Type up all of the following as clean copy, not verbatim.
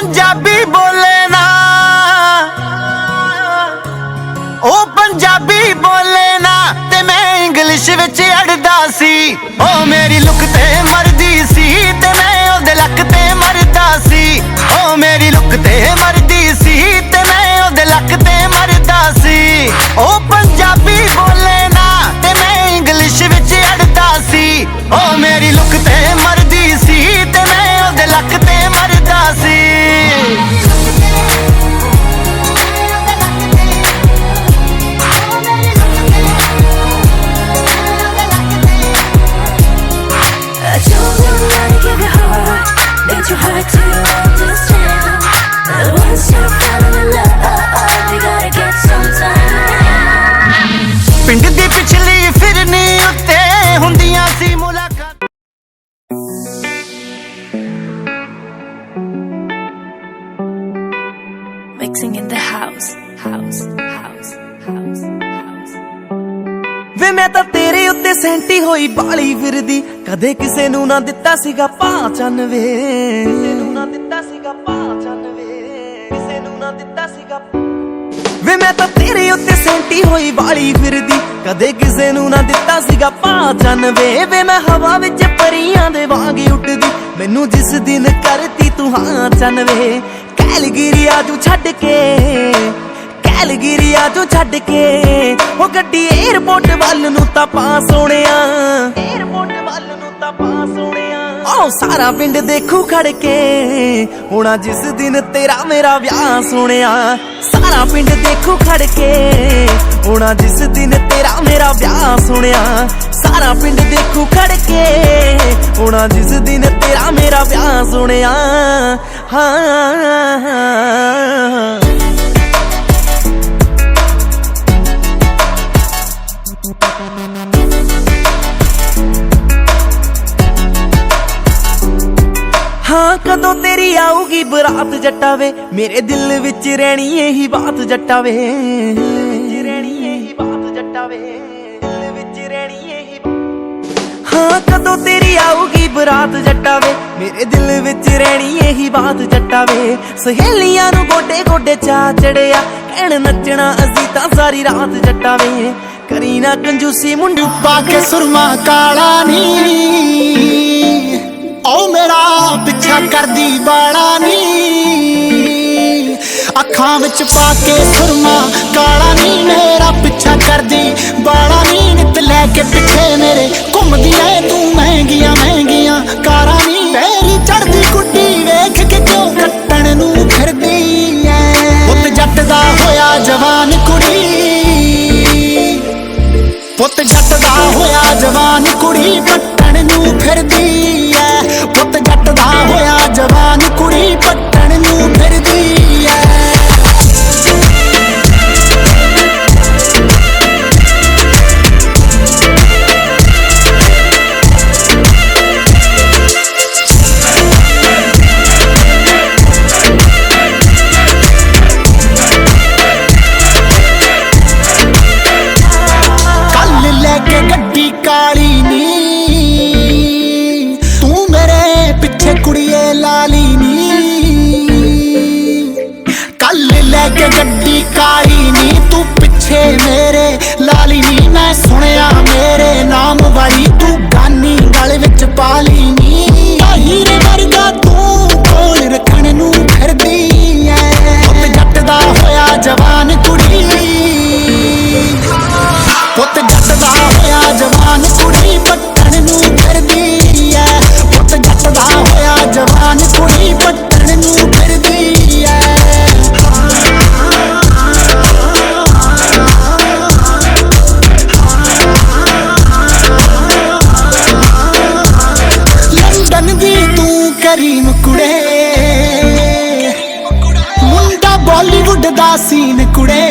पंजाबी बोले ना, ओ पंजाबी बोले ना, ते मैं इंग्लिश विच अड़दा सी। ओ मेरी लुक ते मरदी सी, ते मैं ओदे लक ते मरदा सी। ओ मेरी लुक ते मरदी सी, ते मैं ओदे लक ते मरदा सी। ओ पंजाबी बोले ना, ते मैं इंग्लिश विच अड़दा सी। ओ मेरी लुक ते मरदी सी, ते मैं ओदे लक ते मरदा सी। Too hard to understand that once you're falling in love, you gotta get some time. पिंड दी पिछली फिरनी उत्ते हुंदियां सी मुलाकात। Mixing in the house. ਵੇ ਮੈਂ ਤਾਂ ਤੇਰੇ ਉੱਤੇ ਸੈਂਟੀ ਹੋਈ ਬਾਲੀ ਫਿਰਦੀ, ਕਦੇ ਕਿਸੇ ਨੂੰ ਨਾ ਦਿੱਤਾ ਸੀਗਾ ਪਹਿਚਾਨ ਵੇ। ਕਿਸੇ ਨੂੰ ਨਾ ਦਿੱਤਾ ਸੀਗਾ ਪਹਿਚਾਨ ਵੇ, ਕਿਸੇ ਨੂੰ ਨਾ ਦਿੱਤਾ ਸੀਗਾ। ਵੇ ਮੈਂ ਤਾਂ ਤੇਰੇ ਉੱਤੇ ਸੈਂਟੀ ਹੋਈ ਬਾਲੀ ਫਿਰਦੀ, ਕਦੇ ਕਿਸੇ ਨੂੰ ਨਾ ਦਿੱਤਾ ਸੀਗਾ ਪਹਿਚਾਨ ਵੇ। ਵੇ ਮੈਂ ਹਵਾ ਵਿੱਚ ਪਰੀਆਂ ਦੇ ਵਾਂਗ ਉੱਡਦੀ, ਮੈਨੂੰ ਜਿਸ ਦਿਨ ਕਰਤੀ ਤੂੰ ਹਾਂ ਚੰਨ ਵੇ। ਕੈਲਗਰੀ ਆਜੂ ਛੱਡ ਕੇ, ਕੈਲਗਰੀ ਆਜੂ ਛੱਡ ਕੇ, ਉਹ ਗੱਡੀ 에어ਪੋਰਟ ਵੱਲ ਨੂੰ ਤਾਂ ਪਾ ਸੋਹਣਿਆ, 에어ਪੋਰਟ ਵੱਲ ਨੂੰ ਤਾਂ ਪਾ ਸੋਹਣਿਆ। ਉਹ ਸਾਰਾ ਪਿੰਡ ਦੇਖੂ ਖੜ ਕੇ, ਹੋਣਾ ਜਿਸ ਦਿਨ ਤੇਰਾ ਮੇਰਾ ਵਿਆਹ ਸੋਹਣਿਆ। ਸਾਰਾ ਪਿੰਡ ਦੇਖੂ ਖੜ ਕੇ, ਹੋਣਾ ਜਿਸ ਦਿਨ ਤੇਰਾ ਮੇਰਾ ਵਿਆਹ ਸੋਹਣਿਆ। ਸਾਰਾ ਪਿੰਡ ਦੇਖੂ ਖੜ ਕੇ, ਹੋਣਾ ਜਿਸ ਦਿਨ ਤੇਰਾ ਮੇਰਾ ਵਿਆਹ ਸੋਹਣਿਆ। ਹਾਂ ਹਾਂ ਕਦੋਂ ਤੇਰੀ ਆਊਗੀ ਬਰਾਤ ਜੱਟਾ ਵੇ, ਮੇਰੇ ਦਿਲ ਵਿੱਚ ਰਹਿਣੀ ਇਹੀ ਬਾਤ ਜੱਟਾ ਵੇ। ਰਹਿਣੀ ਇਹੀ ਬਾਤ ਜੱਟਾ ਵੇ, ਦਿਲ ਵਿੱਚ ਰਹਿਣੀ ਇਹੀ। ਹਾਂ ਕਦੋਂ ਤੇਰੀ ਆਊਗੀ ਬਰਾਤ ਜੱਟਾ ਵੇ, ਮੇਰੇ ਦਿਲ ਵਿੱਚ ਰਹਿਣੀ ਇਹੀ ਬਾਤ ਜੱਟਾ ਵੇ। ਸਹੇਲੀਆਂ ਨੂੰ ਗੋਡੇ ਗੋਡੇ ਚਾ ਚੜਿਆ, ਕਹਿਣ ਨੱਚਣਾ ਅਸੀਂ ਤਾਂ ਸਾਰੀ ਰਾਤ ਜੱਟਾ ਵੇ। ਕਰੀ ਨਾ ਕੰਜੂਸੀ ਮੁੰਡੂ ਪਾ ਕੇ ਸੁਰਮਾ ਕਾਲਾ ਨੀ, ओ मेरा पिछा करदी बाला नी। अखां विच पाके सुरमा काला नी, मेरा पिछा करदी बाला नी। नित लैके पिछे मेरे घुमदियां तू महंगियां महंगियां कारां नी। तेरी चढ़दी गुड्डी वेख के क्यों कट्टण नू फिरदी ऐ, पुत जट दा होया जवान कुड़ी, पुत जट दा होया जवान कुड़ी, पट्टण नू फिरदी ऐ। पुत जट दा होया जवान कुड़ी, पट्टण नू फिरदी ऐ। कल लेके गड्डी काली नी, कुड़िए लाली नी। कल लेके गड्डी काली नी, तू पिछे मेरे लाली नी। मैं सुनिया मेरे नाम वाली तू गानी गल विच पाली नी। हीरे वर्गा तू कोल रखण नू फिरदी ऐ, पुत जट दा होया जवान कुड़ी, पुत जट दा होया जवान कुड़ी, पट्टण नू फिरदी ऐ। पुत जट दा होया जवान कुड़ी, पट्टण नू फिरदी ऐ। लंदन दी तू करीम कुड़े, मुंडा बॉलीवुड दा सीन कुड़े।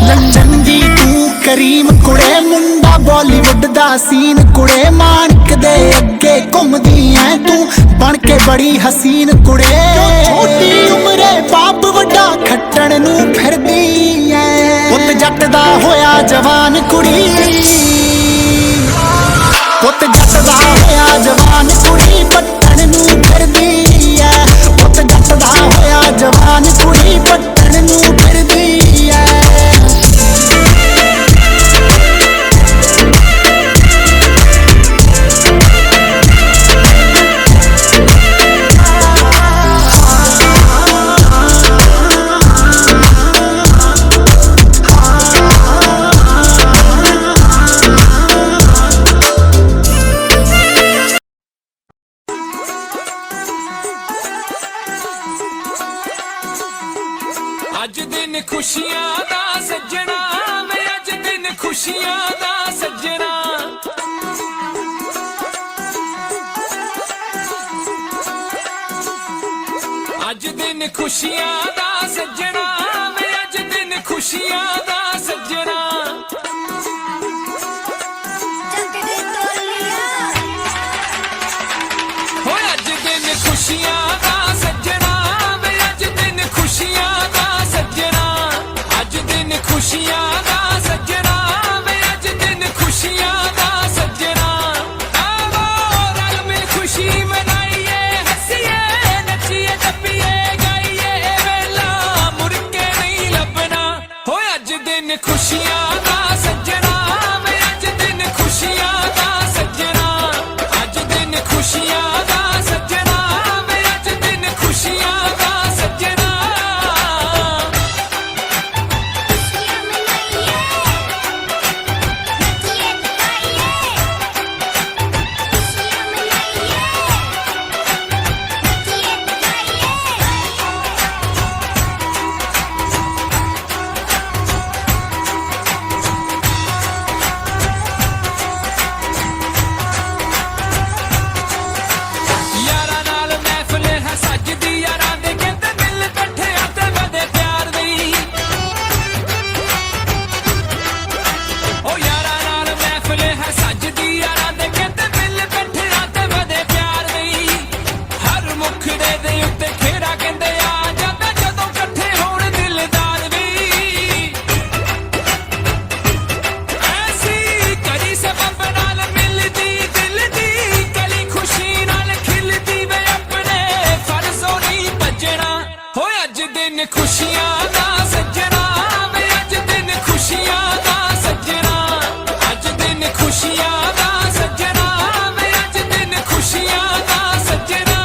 लंदन दी तू करीम कुड़े, मुंडा बॉलीवुड दा सीन कुड़े। माणक दे अगे घुमदी ऐ तू बन के बड़ी हसीन कुड़े। छोटी उम्रे बाप वड्डा खट्टण नू फिरदी ऐ, पुत जट दा होया जवान कुड़ी, पुत जट दा होया जवान कुड़ी, पट्टण नू फिरदी दिन खुशियां दा सज्जना वे अज दिन खुशियां दा सज्जना हो अज दिन खुशियां दा सज्जना वे अज दिन खुशियां दा सज्जना अज दिन खुशियां दा सज्जना वे अज दिन खुशियां दा सज्जना आवो रल मिल खुशी मनाइए हंसिए नचिए टप्पिए गाइए वेला मुड़ के नहीं लभना हो अज दिन खुशियां दा सज्जना वे अज दिन खुशियां दा सज्जना अज दिन खुशियां दा सज्जना वे अज दिन खुशियां दा सज्जना यारा नाल महफिल है सजदी यारा दे कहते दिल कट्ठे आते वदे प्यार दी ओ यारा नाल महफिल है सजदी यारा दे कहते दिल कट्ठे आते वदे प्यार दी हर मुखड़े दे उत्ते खेरा कहंदे आ जांदा जदों कट्ठे होण दिलदार दी ऐसी कली सबब नाल मिलदी दिल दी कली खुशी नाल खिलदी वे अपने फर्जों नहीं भजना हो अज दिन खुशियां दा सज्जना वे अज दिन खुशियां दा सज्जना अज दिन खुशियां दा सज्जना वे अज दिन खुशियां दा सज्जना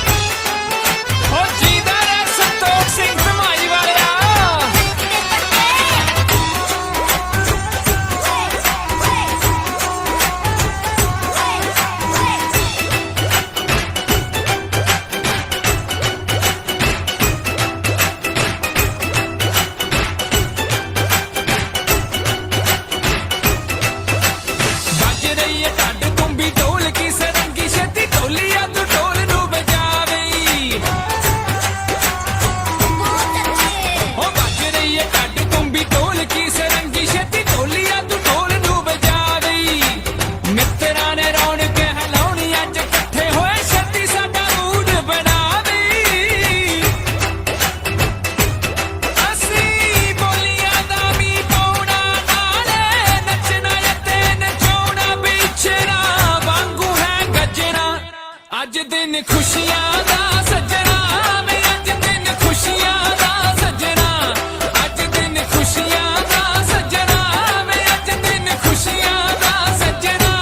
हो जीदा रे संतोष सिंह धमाई वालिया ਵੱਜ ਰਹੀ ਏ ਢੱਡ ਤੁੰਬੀ ਢੋਲ ਕੀ ਸਰੰਗੀ ਛੇਤੀ ਢੋਲੀਆ ਤੂੰ ਢੋਲ ਨੂੰ ਵਜਾਵੀਂ ਹੋ ਵੱਜ ਰਹੀ ਏ ਢੱਡ ਤੁੰਬੀ ਢੋਲ ਕੀ ਸਰੰਗੀ ਛੇਤੀ ਢੋਲੀਆ ਤੂੰ ਢੋਲ ਨੂੰ ਵਜਾਵੀਂ ਮਿੱਤਰਾਂ ਨੇ ਰੌਣਕ ਹਲਾਉਣੀ ਅੱਜ ਇਕੱਠੇ ਹੋਏ ਛੇਤੀ ਸਾਡਾ ਮੂਡ ਬਣਾਵੀਂ ਅਸੀਂ ਬੋਲੀਆਂ ਦਾ ਵੀ ਪਾਉਣਾ ਨਾਲੇ ਨੱਚਣਾ ਅਤੇ ਨਚਾਉਣਾ ਵਿਛੜਾ ਵਾਂਗੂ ਹੈ ਗੱਜਣਾ ਅੱਜ ਦਿਨ ਖੁਸ਼ੀਆਂ ਦਾ ਸੱਜਣਾ ਵੇ ਅੱਜ ਦਿਨ ਖੁਸ਼ੀਆਂ ਦਾ ਸੱਜਣਾ ਅੱਜ ਦਿਨ ਖੁਸ਼ੀਆਂ ਦਾ ਸੱਜਣਾ ਵੇ ਅੱਜ ਦਿਨ ਖੁਸ਼ੀਆਂ ਦਾ ਸੱਜਣਾ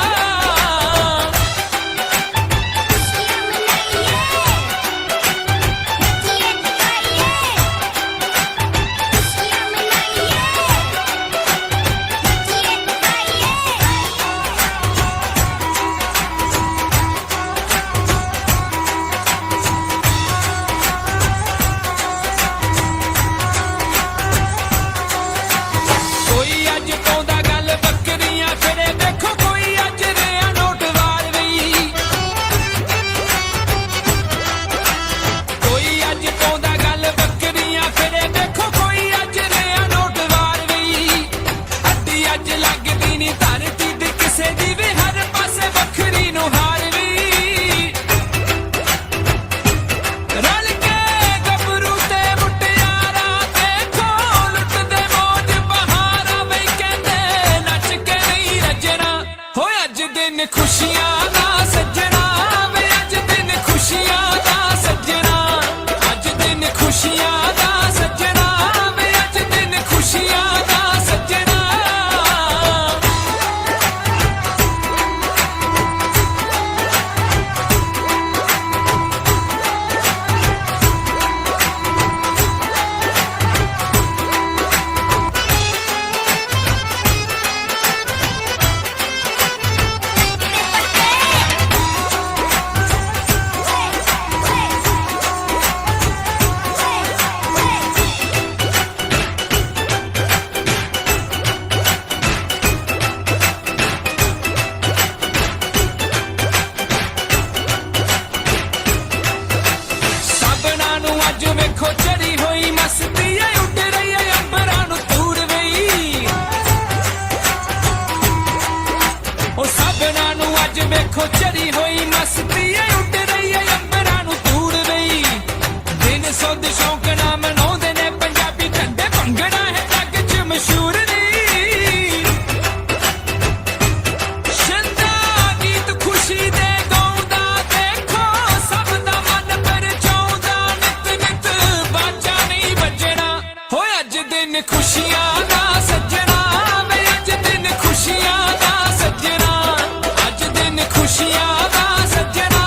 ਅੱਜ ਵੇਖੋ ਚੜੀ ਹੋਈ ਮਸਤੀ ਏ ਉੱਡ ਰਹੀ ਏ ਅੰਬਰਾਂ ਨੂੰ ਤੂੜ ਵਈ ਉਹ ਸਭਨਾਂ ਨੂੰ ਅੱਜ ਵੇਖੋ ਚੜੀ ਹੋਈ ਮਸਤੀ ਏ ਉੱਡ ਰਹੀ ਏ ਅੰਬਰਾਂ ਨੂੰ ਤੂੜ ਵਈ ਦਿਨ ਸੁੱਧ ਸ਼ੌਂਕ ਨਾਲ ਮਨਾਉਂਦੇ ਨੇ ਪੰਜਾਬੀ ਝੰਡੇ ਭੰਗੜਾ ਹੈ ਜੱਗ 'ਚ ਮਸ਼ਹੂਰ ਨੀ ਸ਼ੰਦਾ ਗੀਤ ਖੁਸ਼ੀ ਦੇ ਗਾਉਂਦਾ ਦੇਖੋ ਸਭ ਦਾ ਮਨ ਪਰਚਾਉਂਦਾ ਨਿਤ ਨਿਤ ਬਾਜਾ ਨਹੀਂ ਵੱਜਣਾ ਹੋਏ ਅੱਜ ਦਿਨ ਖੁਸ਼ੀਆਂ ਦਾ ਸੱਜਣਾ ਵੇ ਅੱਜ ਦਿਨ ਖੁਸ਼ੀਆਂ ਦਾ ਸੱਜਣਾ ਅੱਜ ਦਿਨ ਖੁਸ਼ੀਆਂ ਦਾ ਸੱਜਣਾ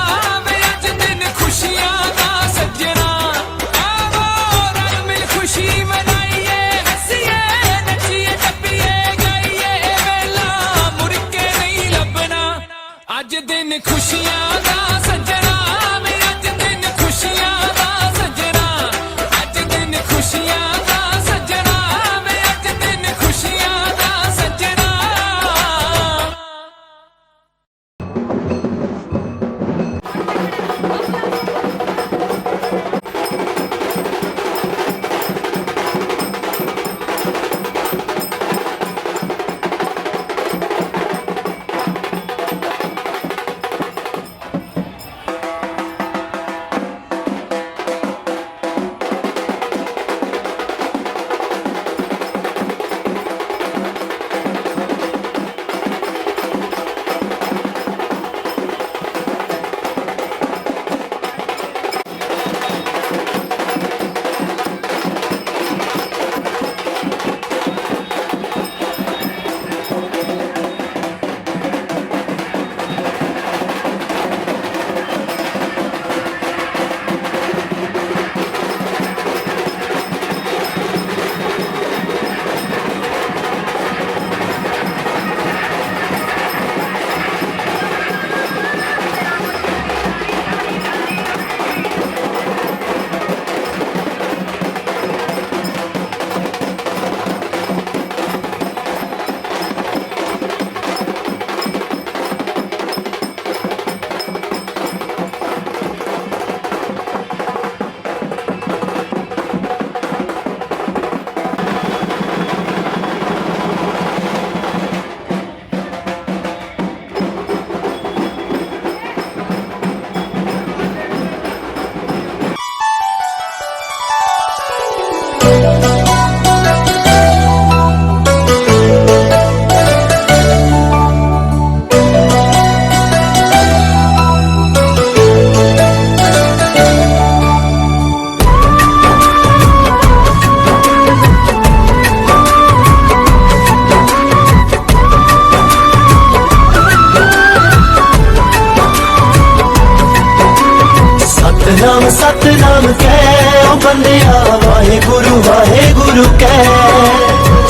ਵੇ ਅੱਜ ਦਿਨ ਖੁਸ਼ੀਆਂ ਦਾ ਸੱਜਣਾ ਆਵੋ ਰਲ ਮਿਲ ਖੁਸ਼ੀ ਮਨਾਈਏ ਹੱਸੀਏ ਨੱਚੀਏ ਟੱਪੀਏ ਗਾਈਏ ਵੇਲਾ ਮੁੜ ਕੇ ਨਹੀਂ ਲੱਭਣਾ ਅੱਜ ਦਿਨ ਖੁਸ਼ੀਆਂ ਦਾ ਸੱਜਣਾ ਵੇ ਅੱਜ ਦਿਨ ਖੁਸ਼ੀਆਂ ਦਾ ਸੱਜਣਾ ਅੱਜ ਦਿਨ ਖੁਸ਼ੀਆਂ ਦਾ ਸੱਜਣਾ ਵੇ ਅੱਜ ਦਿਨ ਖੁਸ਼ੀਆਂ ਦਾ ਸੱਜਣਾ ਸਤਨਾਮ ਸਤਨਾਮ ਕਹਿ ਓ ਬੰਦਿਆ ਵਾਹਿਗੁਰੂ ਵਾਹਿਗੁਰੂ ਕਹਿ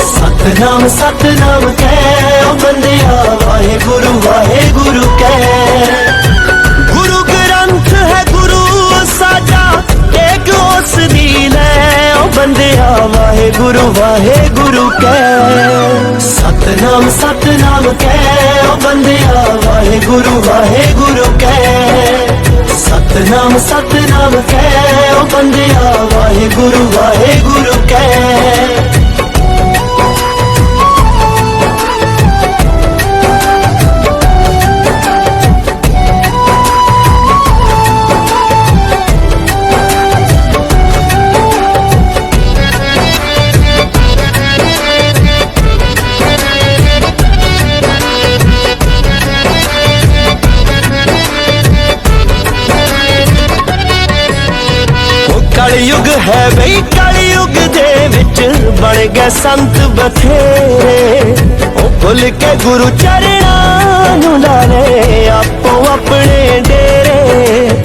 ਸਤਨਾਮ ਸਤਨਾਮ ਕਹਿ ਓ ਬੰਦਿਆ ਵਾਹਿਗੁਰੂ ਵਾਹਿਗੁਰੂ ਕਹਿ ਗੁਰੂ ਗ੍ਰੰਥ ਹੈ ਗੁਰੂ ਸਾਡਾ ਏਕ ਉਸ ਦੀ ਲੈ ਓ ਬੰਦਿਆ ਵਾਹਿਗੁਰੂ ਵਾਹਿਗੁਰੂ ਕਹਿ ਸਤਨਾਮ ਸਤਨਾਮ ਕਹਿ ਓ ਬੰਦਿਆ ਵਾਹਿਗੁਰੂ ਵਾਹਿਗੁਰੂ ਕਹਿ ਸਤਨਾਮ ਸਤਨਾਮ ਕਹਿ ਓ ਬੰਦਿਆ ਵਾਹਿਗੁਰੂ ਵਾਹਿਗੁਰੂ ਕਹਿ ਕਲਯੁਗ ਹੈ ਬਈ ਕਲਯੁਗ ਦੇ ਵਿੱਚ ਬਣ ਗਏ ਸੰਤ ਬਥੇਰੇ ਉਹ ਭੁੱਲ ਕੇ ਗੁਰੂ ਚਰਨਾਂ ਨੂੰ ਲਾ ਲੈ ਆਪੋ ਆਪਣੇ ਡੇਰੇ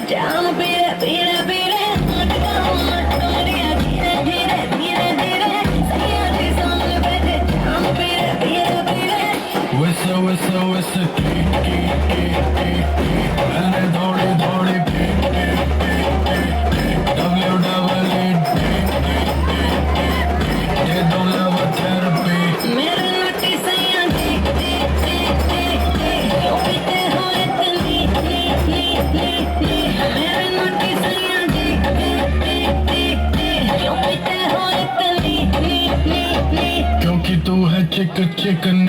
जाम पीरे पीरे पीरे कमरिया धीरे धीरे धीरे धीरे सैया जी सामने बैठे जाम पीरे पीरे पीरे Whistle, whistle, whistle, मैंने दौड़े दौड़े ये दो लव थेरेपी मेरे नटी सैया जी क्यों पीते हो इतनी मेरे नटी सैया जी क्यों पीते हो इतनी क्योंकि तू है चिकन चिकन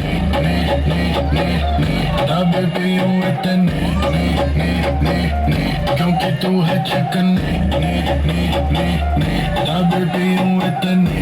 तब पीऊं इतने क्योंकि तू है चिकन तब पीऊं इतने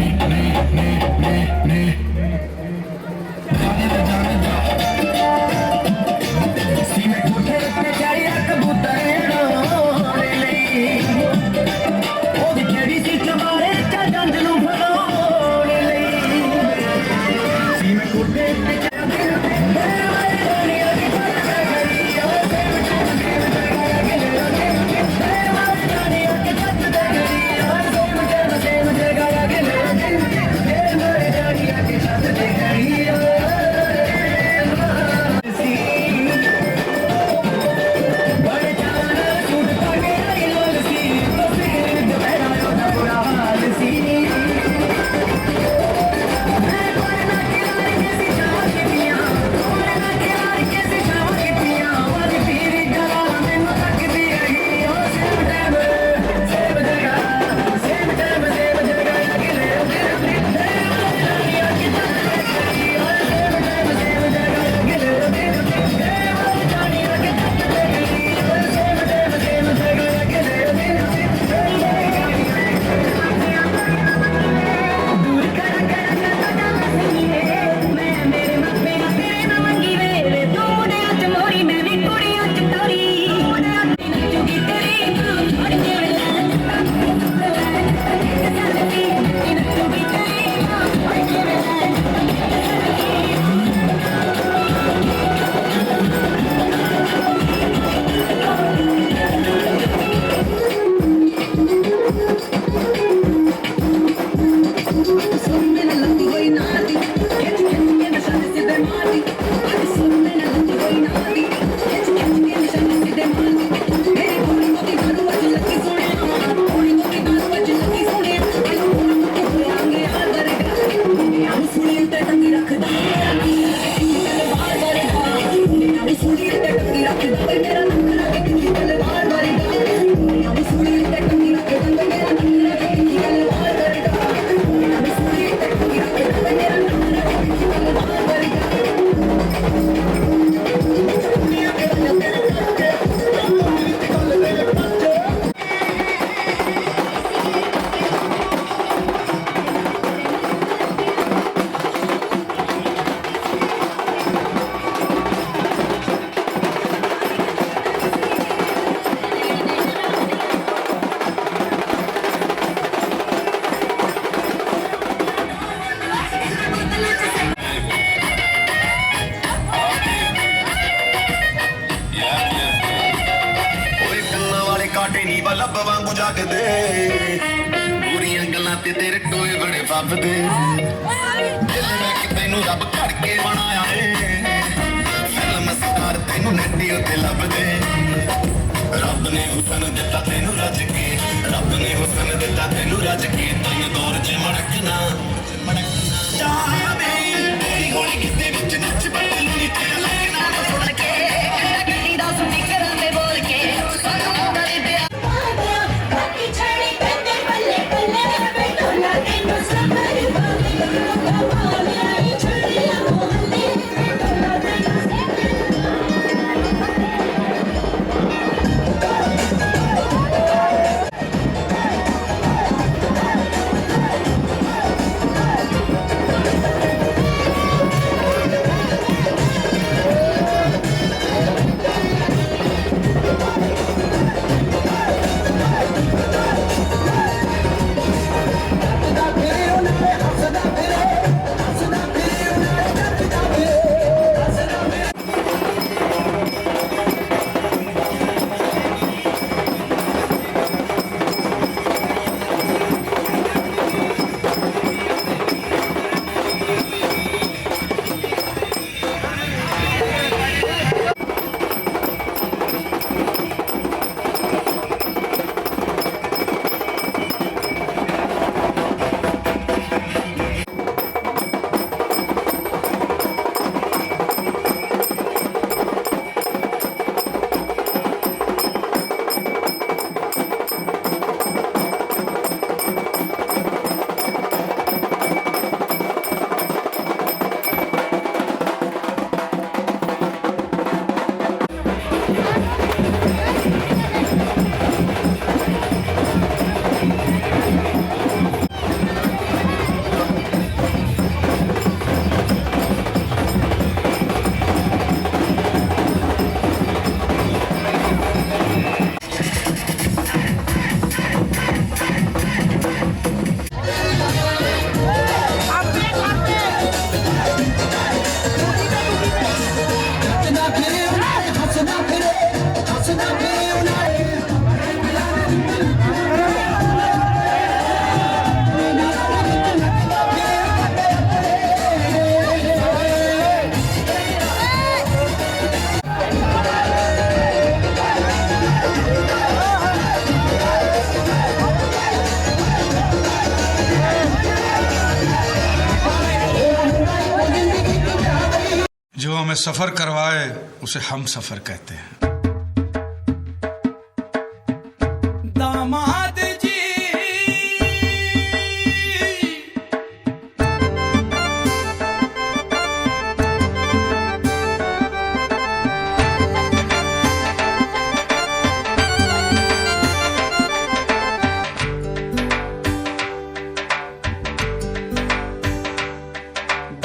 ਸਾਡੇ ਨੀ ਲੱਭ ਵਾਂਗੂ ਜਾਗਦੇ ਪੂਰੀਆਂ ਗੱਲਾਂ ਤੇ ਤੇਰੇ ਟੋਏ ਬੜੇ ਫੱਬਦੇ ਦਿਲ ਵਿੱਚ ਤੈਨੂੰ ਰੱਬ ਘੜ ਕੇ ਬਣਾਇਆ ਏ ਫਿਲਮ ਸਟਾਰ ਤੈਨੂੰ ਨੱਡੀ ਉੱਤੇ ਲੱਭਦੇ ਰੱਬ ਨੇ ਹੁਸਨ ਦਿੱਤਾ ਤੈਨੂੰ ਰੱਜ ਕੇ ਰੱਬ ਨੇ ਹੁਸਨ ਦਿੱਤਾ ਤੈਨੂੰ ਰੱਜ ਕੇ ਤੈਨੂੰ ਦੌਰ 'ਚ ਮੜਕਣਾ ਚਾਹਿਆ ਨਹੀਂ ਹੌਲੀ ਹੌਲੀ ਕਿਤੇ ਵਿੱਚ ਨੱਚ ਬੱਟਲ ਨੀ ਤੇਰਾ ਲੱਗਣਾ ਨਾ ਸੁਣ ਕੇ ਗੱਡੀ ਦਾ ਸੁਣੀ ਕਰਾਂ ਤੇ ਬੋਲ ਕੇ ਸਾਨੂੰ ਕਰੀ ਪਿਆ बाकी छड़ी करते बल्ले बल्ले बैठो ना तेनू समर बाबे आई छड़ी मोहल्ले बैठो ना तेनू जो हमें सफर करवाए उसे हम सफर कहते हैं। दामाद जी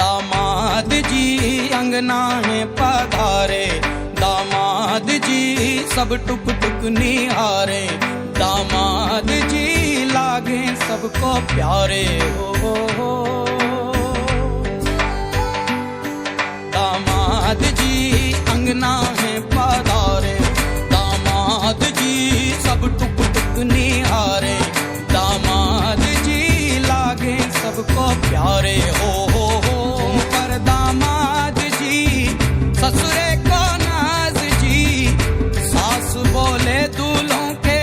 दामाद जी अंगना है पधारे दामाद जी सब टुक टुक निहारे दामाद जी लागे सबको प्यारे हो दामाद जी अंगना है पधारे दामाद जी सब टुक टुक निहारे दामाद जी लागे सबको प्यारे हो पर दामाद जी ससुरे को नाज जी सास बोले दूल्हों के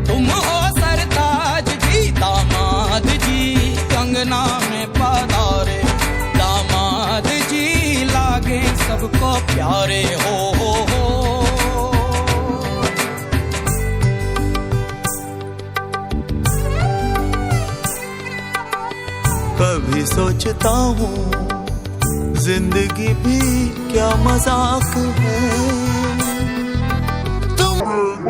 तुम हो सरताज जी दामाद जी कंगना में पधारे दामाद जी लागे सबको प्यारे हो कभी सोचता हूँ जिंदगी भी क्या मजाक है तुम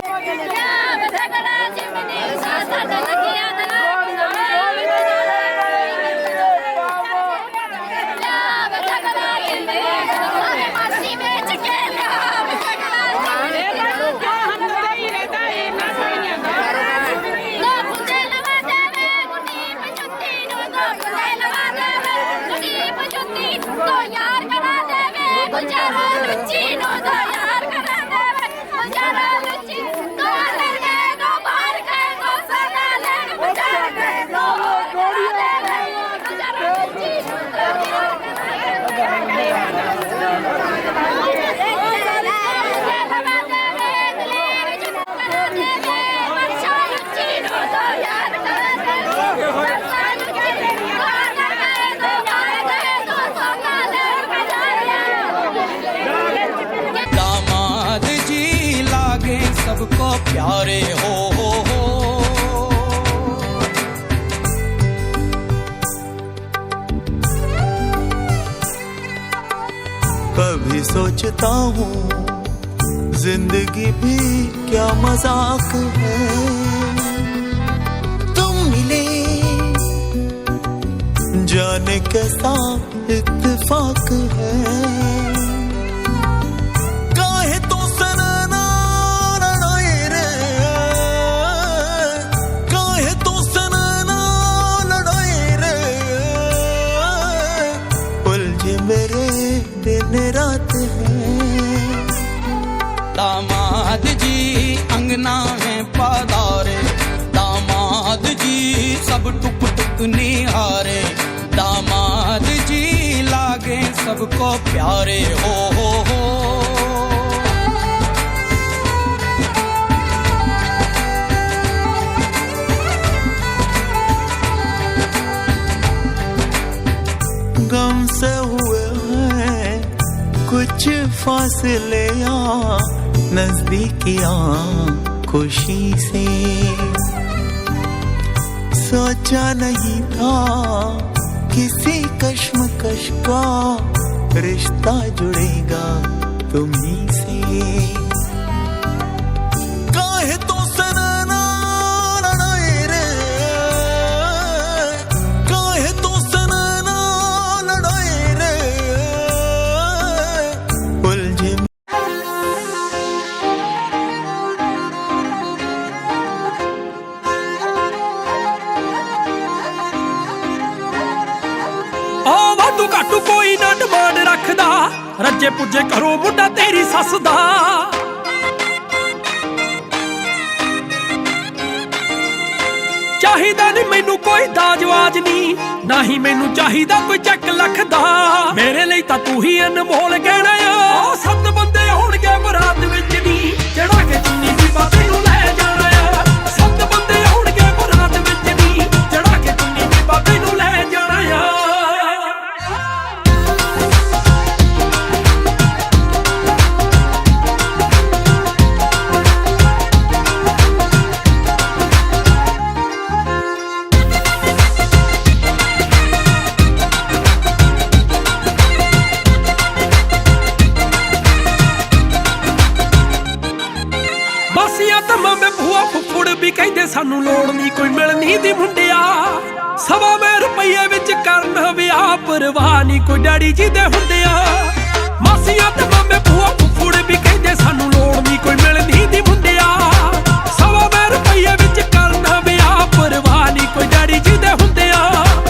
यार बना दे गुजारा रुचि नो यार सबको प्यारे हो। कभी सोचता हूँ जिंदगी भी क्या मजाक है। तुम मिले जाने कैसा इत्तेफाक है। काहे तो सनना लड़ाई रे, काहे तो सनना लड़ाई रे, उलझे मेरे दिन रात है। दामाद जी अंगना है पधारे, दामाद जी सब टुक टुक निहारे, दामाद जी लागे सबको प्यारे हो। गम से हुए हैं कुछ फासले यहाँ नजदीकियाँ खुशी से। सोचा नहीं था किसी कश्मकश का रिश्ता जुड़ेगा तुम्ही से। काहे तो सनना लड़ाई रे, काहे तो सनना लड़ाई रे, उलझे ਵਾਧੂ ਘਾਟੂ ਕੋਈ ਨਾ ਡਿਮਾਂਡ ਰੱਖਦਾ, ਰੱਜੇ ਪੁੱਜੇ ਘਰੋਂ ਮੁੰਡਾ ਤੇਰੀ ਸੱਸ ਦਾ। ਚਾਹੀਦਾ ਨਹੀਂ ਮੈਨੂੰ ਕੋਈ ਦਾਜਵਾਜ ਨਹੀਂ, ਨਾ ਹੀ ਮੈਨੂੰ ਚਾਹੀਦਾ ਕੋਈ ਚੱਕ ਲੱਖ ਦਾ। ਮੇਰੇ ਲਈ ਤਾਂ ਤੂੰ ਹੀ ਅਨਮੋਲ ਗਹਿਣਾ ਆ। 7 ਬੰਦੇ ਹੋਣਗੇ ਬਰਾਤ ਵਿੱਚ ਨੀ, ਚੜਾ ਕੇ ਚੁੰਨੀ ਦੀ ਬਾਬੇ ਨੂੰ ਲੈ ਜਾਣਾ ਆ। 7 ਬੰਦੇ ਹੋਣਗੇ ਬਰਾਤ ਵਿੱਚ ਨੀ, ਚੜਾ ਕੇ ਚੁੰਨੀ ਦੀ ਬਾਬੇ ਨੂੰ ਲੈ ਜਾਣਾ ਆ। ਮਾਸੀਆਂ ਤੇ ਮਾਮੇ ਭੂਆ ਫੁੱਫੜ ਵੀ ਕਹਿੰਦੇ ਸਾਨੂੰ ਲੋੜ ਨਹੀਂ ਕੋਈ ਮਿਲਣੀ ਦੀ ਮੁੰਡਿਆ। 1.25 ਰੁਪਈਏ ਵਿੱਚ ਕਰਨਾ ਵਿਆਹ, ਪਰਵਾਹ ਨਹੀਂ ਕੋਈ ਡੈਡੀ ਜੀ ਦੇ ਹੁੰਦਿਆ। ਮਾਸੀਆਂ ਤੇ ਮਾਮੇ ਭੂਆ ਫੁੱਫੜ ਵੀ ਕਹਿੰਦੇ ਸਾਨੂੰ ਲੋੜ ਨਹੀਂ ਕੋਈ ਮਿਲਣੀ ਦੀ ਮੁੰਡਿਆ। 1.25 ਰੁਪਈਏ ਵਿੱਚ ਕਰਨਾ ਵਿਆਹ, ਪਰਵਾਹ ਨਹੀਂ ਕੋਈ ਡੈਡੀ ਜੀ ਦੇ ਹੁੰਦਿਆ।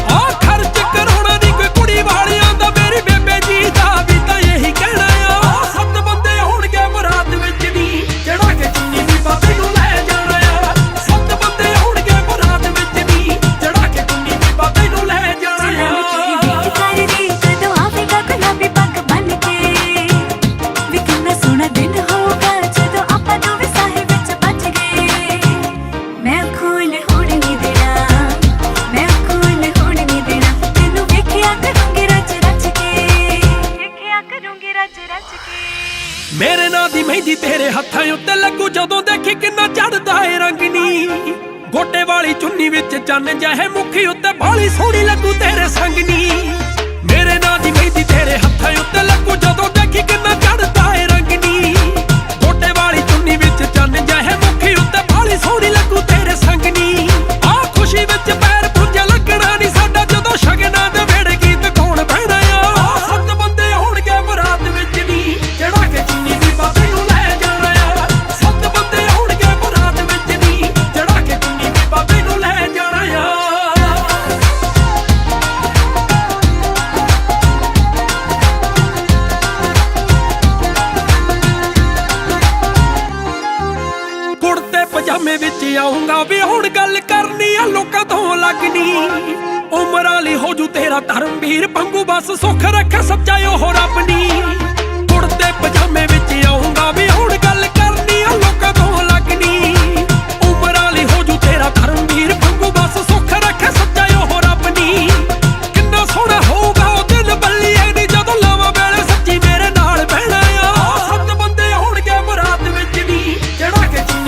ਆ ਖਰਚ ਕਰਾਉਣਾ ਨਹੀਂ ਕੋਈ ਕੁੜੀ ਵਾਲਿਆਂ ਦਾ, ਮੇਰੀ ਬੇਬੇ ਜੀ ਦਾ ਵੀ ਤਾਂ ਇਹੀ ਕਹਿਣਾ ਆ। 7 ਬੰਦੇ ਹੋਣਗੇ ਬਰਾਤ ਵਿੱਚ ਨੀ, ਚੜਾ ਕੇ ਚੁੰਨੀ ਦੀ ਬਾਬੇ ਨੂੰ ਲੈ ਜਾਣਾ ਆ। 7 ਬੰਦੇ ਹੋਣਗੇ ਬਰਾਤ ਵਿੱਚ ਨੀ, ਚੜਾ ਕੇ ਚੁੰਨੀ ਦੀ ਬਾਬੇ ਨੂੰ ਲੈ ਜਾਣਾ ਆ। कदों आवेगा गुलाबी पग बन के, वे कितना सोहना दिन होगा जदों आपां दोवें साहे विच बज गए। मैं खून होण नहीं देना, मैं खून होण नहीं देना, तैनूं वेखिया करूंगी रच रच के, वेखिया करूंगी रच रच के। ਮੇਰੇ ਨਾਂ ਦੀ ਮਹਿੰਦੀ ਤੇਰੇ ਹੱਥਾਂ ਉੱਤੇ ਲੱਗੂ ਜਦੋਂ ਦੇਖੀ ਕਿੰਨਾ ਚੜਦਾ ਏ ਰੰਗ ਨੀ। ਗੋਟੇ ਵਾਲੀ ਚੁੰਨੀ ਵਿੱਚ ਚੰਨ ਜਿਹੇ ਮੁਖੀ ਉੱਤੇ ਬਾਲੀ ਸੋਹਣੀ ਲੱਗੂ ਤੇਰੇ ਸੰਗ ਨੀ। ਮੇਰੇ ਨਾਂ ਦੀ ਮਹਿੰਦੀ ਤੇਰੇ ਹੱਥਾਂ ਉੱਤੇ ਲੱਗੂ ਜਦੋਂ ਦੇਖੀ ਕਿੰਨਾ ਚੜਦਾ ਏ ਰੰਗ ਨੀ। ਗੋਟੇ ਵਾਲੀ ਚੁੰਨੀ ਵਿੱਚ ਚੰਨ ਜਿਹੇ ਮੁਖੀ ਉੱਤੇ ਬਾਲੀ ਸੋਹਣੀ ਲੱਗੂ ਤੇਰੇ ਸੰਗ ਨੀ। ਆ ਖੁਸ਼ੀ ਵਿੱਚ ਪੈਰ ਪੁੰਜੇ ਲੱਗਣਾ ਨਹੀਂ ਸਾਡਾ ਜਦੋਂ ਸ਼ਗਨਾਂ ਦੇ ਵੇੜੇ ਗੀਤ ਗਾਉਣ ਬਹਿਣਾ ਆ। 7 ਬੰਦੇ ਹੋਣਗੇ ਬਰਾਤ ਵਿੱਚ ਨੀ, ਚੜਾ ਕੇ ਚੁੰਨੀ ਦੀ ਬਾਬੇ ਨੂੰ ਲੈ ਜਾਣਾ ਆ। 7 ਬੰਦੇ ਹੋਣਗੇ ਬਰਾਤ ਵਿੱਚ ਨੀ, ਚੜਾ ਕੇ ਚੁੰਨੀ ਦੀ ਬਾਬੇ ਨੂੰ ਲੈ ਜਾਣਾ ਆ। ਕੁੜਤੇ ਪਜਾਮੇ ਵਿੱਚ ਆਉਂਗਾ ਵੀ ਹੁਣ ਗੱਲ ਕਰਨੀ ਆ ਲੋਕਾਂ ਤੋਂ ਲੱਗਣੀ। ਉਮਰ ਵਾਲੀ ਹੋ ਜੂ ਤੇਰਾ ਧਰਮਵੀਰ ਪੰਗੂ, ਬਸ ਸੁੱਖ ਰੱਖੇ ਸੱਚਾ ਉਹ ਰੱਬ ਨੀ। ਕੁੜਤੇ ਪਜਾਮੇ ਵਿੱਚ ਆਉਂਗਾ ਵੀ ਹੁਣ ਗੱਲ ਕਰਨੀ ਆ ਲੋਕਾਂ ਤੋਂ ਲੱਗਣੀ। ਉਮਰ ਵਾਲੀ ਹੋ ਜੂ ਤੇਰਾ ਧਰਮਵੀਰ ਪੰਗੂ, ਬਸ ਸੁੱਖ ਰੱਖੇ ਸੱਚਾ ਉਹ ਰੱਬ ਨੀ। ਕਿੰਨਾ ਸੋਹਣਾ ਹੋਊਗਾ ਉਹ ਦਿਨ ਬੱਲੀਏ ਨੀ, ਜਦੋਂ ਲਾਵਾਂ ਵੇਲੇ ਸੱਚੀ ਮੇਰੇ ਨਾਲ ਬਹਿਣਾ ਆ। 7 ਬੰਦੇ ਹੋਣਗੇ ਬਰਾਤ ਵਿੱਚ ਨੀ, ਚੜਾ ਕੇ ਚੁੰਨੀ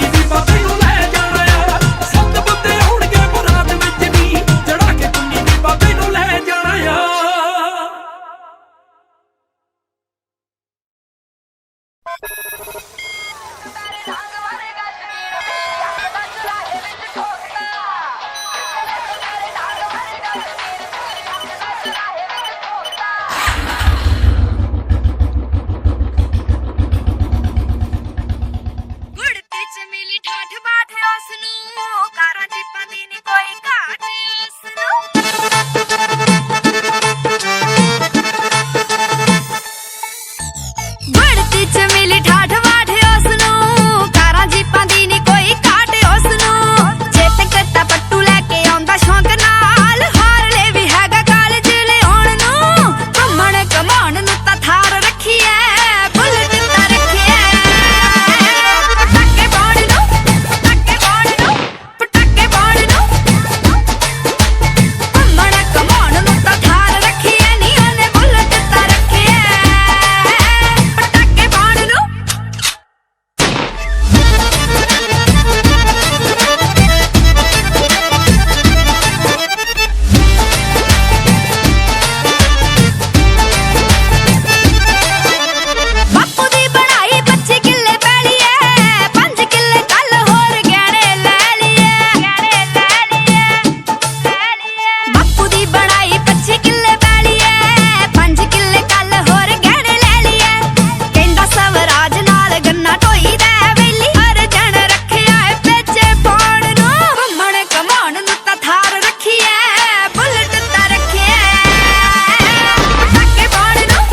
ਨੂੰ ਕਾਰਾਂ ਜੀਪਾਂ ਦੀ ਨੀ ਕੋਈ ਘਾਟ ਉਸ ਨੂੰ बढ़ती च मिली ठाठ बाठ उसनू कारां जीपां दी नी कोई घाट उसनू चेत करता पट्टू लैके आउंदा शौक नाल हार ले भी हैगा कालज लिआउण नू घुम्मण घमाउण नू तां थार रखी ऐ बुलेट तां रखी ऐ पटाके पाउण नू पटाके पाउण नू घुम्मण घमाउण नू तां थार रखी ऐ नी ओने बुलेट तां रखी ऐ पटाके पाउण नू ਬਾਪੂ ਦੀ ਬਣਾਈ 25 ਕਿੱਲੇ ਪੈਲੀ ਐ 5 ਕਿੱਲੇ ਕੱਲ ਹੋਰ ਗਹਿਣੇ ਲੈ ਲਈਏ ਬਾਪੂ ਦੀ ਬਣਾਈ 25 ਕਿੱਲੇ ਪੈਲੀ ਐ 5 ਕਿੱਲੇ ਕੱਲ ਹੋਰ ਗਹਿਣੇ ਲੈ ਲਈਏ ਕਹਿੰਦਾ ਸਵਰਾਜ ਨਾਲ ਗੰਨਾ ਢੋਈਦਾ ਵੇਲੀ ਹਰ ਜਣ ਰੱਖਿਆ ਏ ਪੇਚੇ ਪਾਉਣ ਨੂੰ ਘੁੰਮਣ ਘਮਾਉਣ ਨੂੰ ਤਾਂ ਥਾਰ ਰੱਖੀ ਐ ਬੁਲਟ ਤਾਂ ਰੱਖੀ ਐ ਪਟਾਕੇ ਪਾਉਣ ਨੂੰ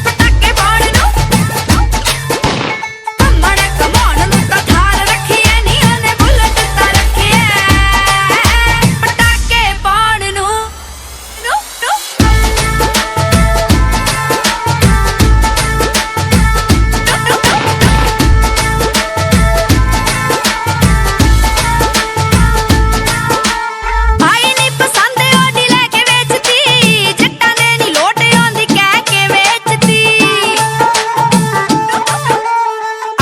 ਪਟਾਕੇ ਪਾਉਣ ਨੂੰ ਘੁੰਮਣ ਘਮਾਉਣ ਨੂੰ ਤਾਂ ਥਾਰ ਰੱਖੀ ਐ ਨੀ ਉਹਨੇ ਬੁਲਟ ਤਾਂ ਰੱਖੀ ਐ ਪਟਾਕੇ ਪਾਉਣ ਨੂੰ ਆਈ ਨੀ ਪਸੰਦ ਓਡੀ ਲੈ ਕੇ ਵੇਚਤੀ ਜੱਟਾਂ ਦੇ ਨੀ ਲੋਟ ਆਉਂਦੀ ਕਹਿ ਕੇ ਵੇਚਤੀ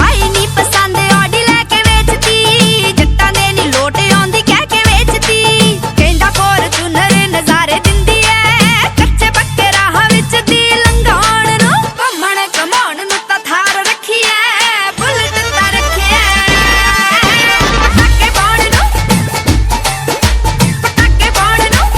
ਆਈ ਨੀ ਪਸੰਦ ਓਡੀ ਲੈ ਕੇ ਵੇਚਤੀ ਜੱਟਾਂ ਦੇ ਨੀ ਲੋਟ ਆਉਂਦੀ ਕਹਿ ਕੇ ਵੇਚਤੀ ਕਹਿੰਦਾ ਫੋਰਚੂਨਰ ਨਜ਼ਾਰੇ ਦਿੰਦੀ ਐ ਕੱਚੇ ਪੱਕੇ ਰਾਹ ਵਿੱਚ ਦੀ ਲੰਘਾਉਣ ਨੂੰ ਘੁੰਮਣ ਘਮਾਉਣ ਨੂੰ ਤਾਂ ਥਾਰ ਰੱਖੀ ਐ ਬੁਲਟ ਤਾਂ ਰੱਖੀ ਐ ਪਟਾਕੇ ਪਾਉਣ ਨੂੰ ਪਟਾਕੇ ਪਾਉਣ ਨੂੰ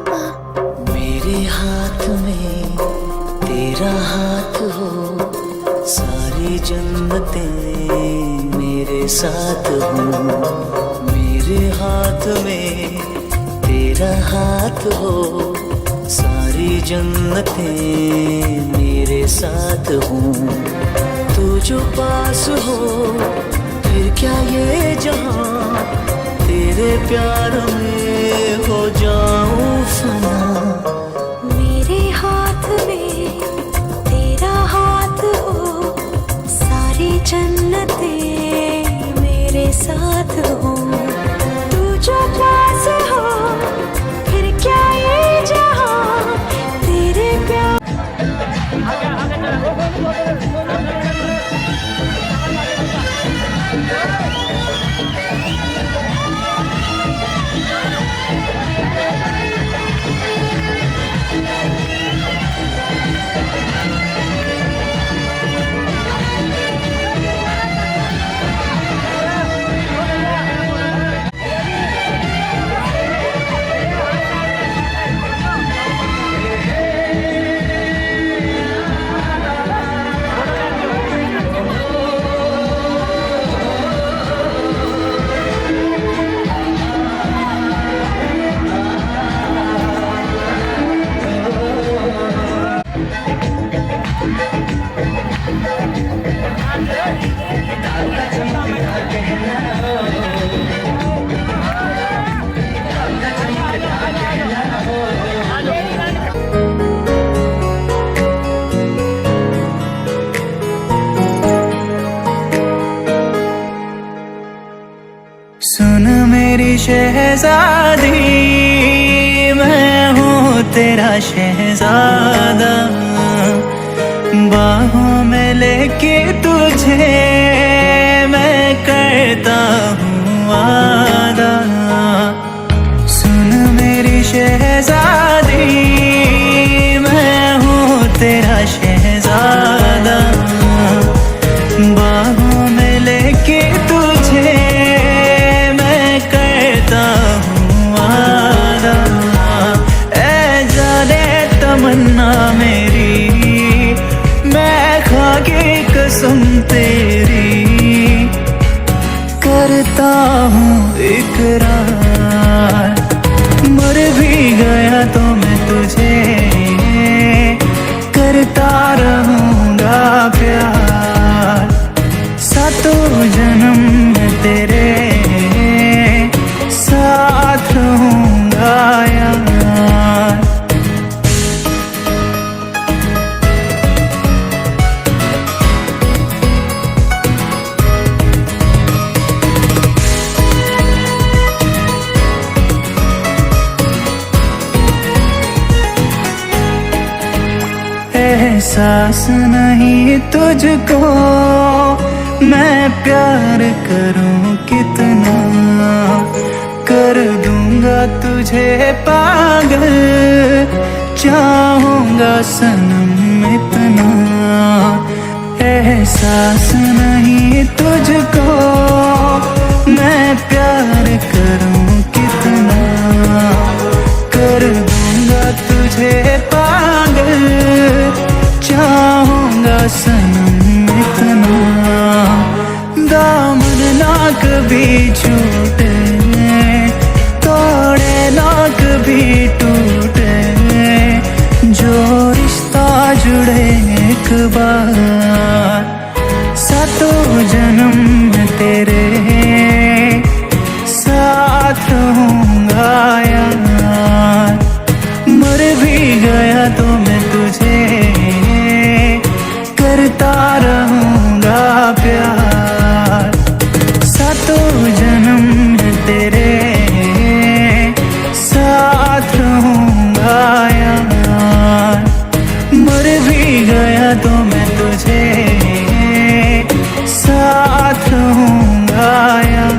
मेरे हाथ में तेरा हाथ हो सारी जन्नतें मेरे साथ हो मेरे हाथ में तेरा हाथ हो सारी जन्नतें मेरे साथ हो तू जो पास हो फिर क्या ये जहां तेरे प्यार में हो जाऊं फना मेरे हाथ में तेरा हाथ हो सारी जन्नतें मेरे साथ हो तू जो पास हो फिर क्या ये जहां तेरे प्यार शहजादी, मैं हूँ तेरा शहजादा। बाहों में लेके तुझे मैं करता हूँ वादा। सुन मेरी शहजादी, मैं हूँ तेरा शहजादा। बाहों में लेके तुझे मैं करता हूँ वादा। ऐ जाने तमन्ना मेरी, मैं खाके कसम तेरी करता हूँ इकरार। मर भी गया तो मैं तुझे करता रहूँगा प्यार। सातों जन्म में तेरे साथ रहूँगा यार। एहसास नहीं तुझको मैं प्यार करूं कितना, कर दूंगा तुझे पागल, चाहूंगा सनम इतना। एहसास नहीं तुझको मैं प्यार करूं कितना, कर दूंगा तुझे पागल, चाहूंगा सनम इतना। दामन ना कभी छूटे, तोड़े ना कभी टूटे, जो रिश्ता जुड़े एक बार। सातों जन्म में तेरे साथ रहूंगा यार। मर भी गया तो मैं तुझे करता रहूंगा प्यार। सातों जन्म में तेरे साथ रहूंगा यार। मर भी गया तो मैं तुझे साथ रहूंगा यार।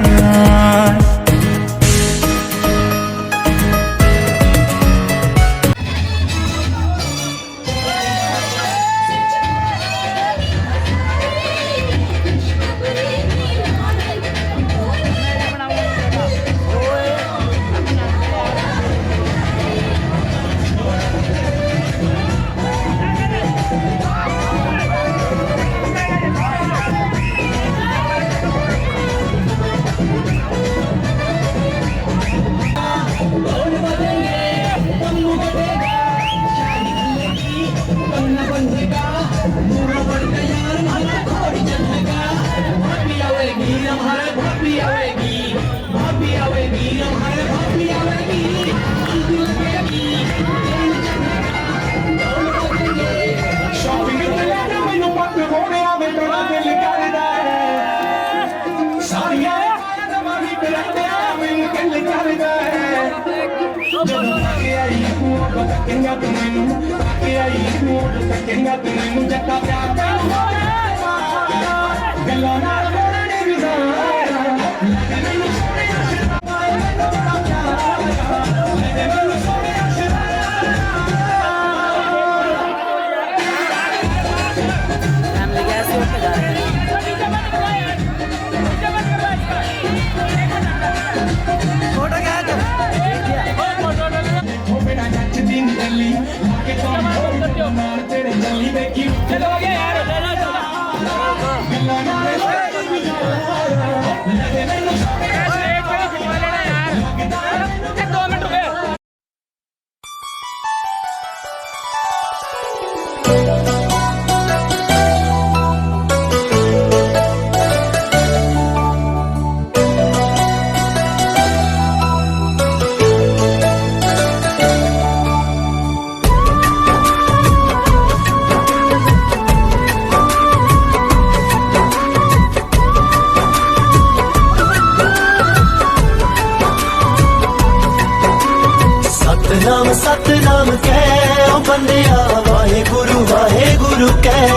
सतनाम कह ओ बंदिया वाहेगुरु वाहेगुरु कह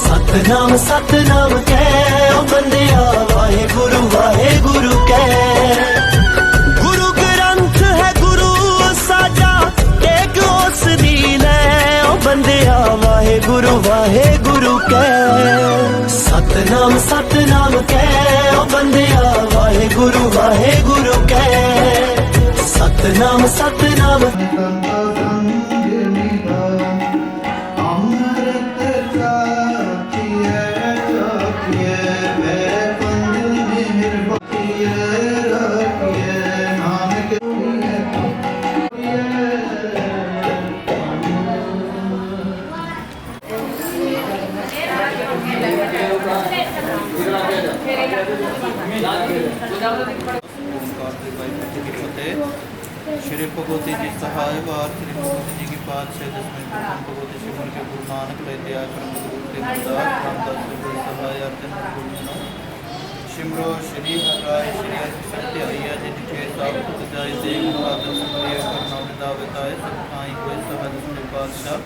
सतनाम सतनाम कह ओ बंदिया वाहेगुरु वाहेगुरु कह गुरु ग्रंथ है गुरु साजा टेक उस दी लै ओ बंदिया वाहेगुरु वाहेगुरु कह सतनाम सतनाम कह ओ बंदिया वाहेगुरु वाहेगुरु कह सतनाम सतनाम श्री भगवती जी सहाय वार श्री भगवती जी की पातशाह दसवें प्रथम भगवती शिवन के गुरु नानक लेते आश्रम गुरु के मुदार रामदास सहाय अर्जन गुरु शिमरो श्री हराय श्री सत्य अय्या जी के साथ खुद जाय देव आदर सुप्रिय करना विदावताय सबखाई कोई सहज सुन पातशाह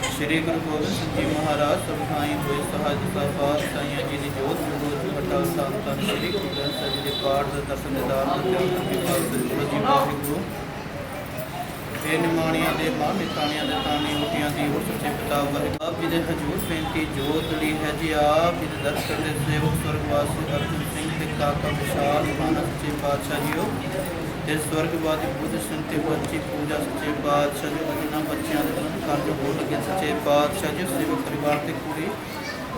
श्री गुरु गोविंद सिंह जी महाराज सबखाई कोई सहज सफार साईं जी की जोत जोत हटा संतन श्री गुरु ग्रंथ साहिब जी पाठ दर्शन दान ध्यान की पाठ गुरु जी वाहिगुरु ਇਹ ਨਿਮਾਣੀਆਂ ਦੇ ਮਾਂ ਮਿਤਾਣੀਆਂ ਦੇ ਤਾਣੀ ਹੋਟੀਆਂ ਦੀ ਹੋਰ ਸੱਚੇ ਪਿਤਾ ਵਾਹਿਗੁਰੂ ਆਪ ਜੀ ਦੇ ਹਜ਼ੂਰ ਬੇਨਤੀ ਜੋਤੜੀ ਹੈ ਜੀ ਆਪ ਜੀ ਦੇ ਦਰਸ਼ਨ ਕਰਦੇ ਸੇਵਕ ਸਵਰਗਵਾਸੀ ਅਰਜਨ ਸਿੰਘ ਤੇ ਕਾਕਾ ਵਿਸ਼ਾਲ ਮਾਨਸ ਸੱਚੇ ਪਾਤਸ਼ਾਹ ਜੀਓ ਤੇ ਸਵਰਗਵਾਦੀ ਬੁੱਧ ਸੰਤੇ ਬੱਚੀ ਪੂਜਾ ਸੱਚੇ ਪਾਤਸ਼ਾਹ ਜੀ ਉਹਨਾਂ ਬੱਚਿਆਂ ਦੇ ਕਰਜ ਹੋ ਲੱਗੇ ਸੱਚੇ ਪਾਤਸ਼ਾਹ ਜੀ ਸੇਵਕ ਪਰਿਵਾਰ ਤੇ ਕੁੜੀ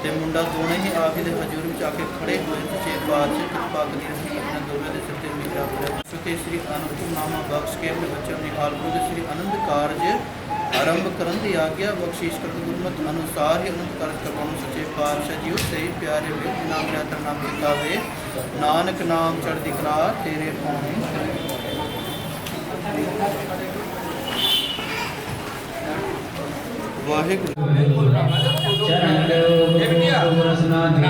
ਤੇ ਮੁੰਡਾ ਦੋਨੇ ਹੀ ਆਪ ਜੀ ਦੇ ਹਜ਼ੂਰ ਵਿੱਚ ਆ ਕੇ ਖੜੇ ਹੋਏ ਸੱਚੇ ਪਾਤਸ਼ਾਹ ਕਿਰਪਾ ਕਰੀ ਰੱਖੀ ਆਪਣੇ ਦੋਵੇਂ ਦੇ ਸਿਰ ਤੇ ਮਿਹਰ ਰੱਖੋ ਸੁਖੇ ਸ੍ਰੀ ਅਨੰਦਨਾਮਾ ਬਖਸ਼ ਕੇ ਆਪਣੇ ਬੱਚਿਆਂ ਦੀ ਹਾਲ ਗੁਰੂ ਦੇ ਸ੍ਰੀ ਆਨੰਦ ਕਾਰਜ ਆਰੰਭ ਕਰਨ ਦੀ ਆਗਿਆ ਬਖਸ਼ੀਸ਼ ਕਰ ਗੁਰਮਤ ਅਨੁਸਾਰ ਹੀ ਅਨੰਦ ਕਾਰਜ ਕਰਵਾਉਣ ਸੱਚੇ ਪਾਤਸ਼ਾਹ ਜੀ ਸਹੀ ਪਿਆਰੇ ਵਿੱਚ ਨਾਮ ਰਤਨ ਨਾਮ ਲਿਖਾਵੇ ਨਾਨਕ ਨਾਮ ਚੜ੍ਹਦੀ ਕਲਾ ਤੇਰੇ ਪਾਉਣੀ ਵਾਹਿਗੁਰੂ ਚਰਨ ਲੋ ਰਸਨਾ ਦੀ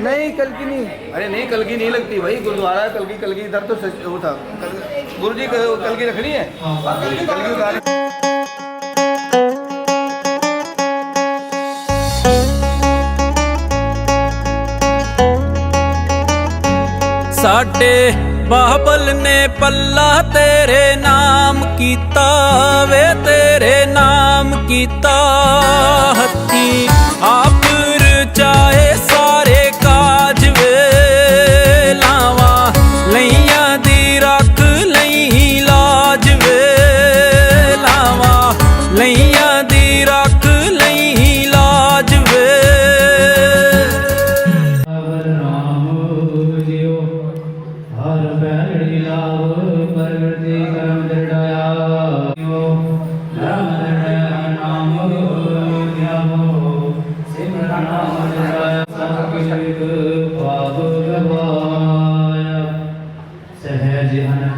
नहीं कल की नहीं, अरे नहीं कल की नहीं लगती भाई, गुरुद्वारा कल की इधर तो वो था गुरु जी कल की रखनी है, कल की उतारी। साडे बाबल ने पल्ला तेरे नाम कीता वे तेरे नाम कीता हत्थी आप रचाए सारे काज वे लावा लैया दी रख लई लाज वे लावा लैया दी रख लई लाज वे सहज आनंद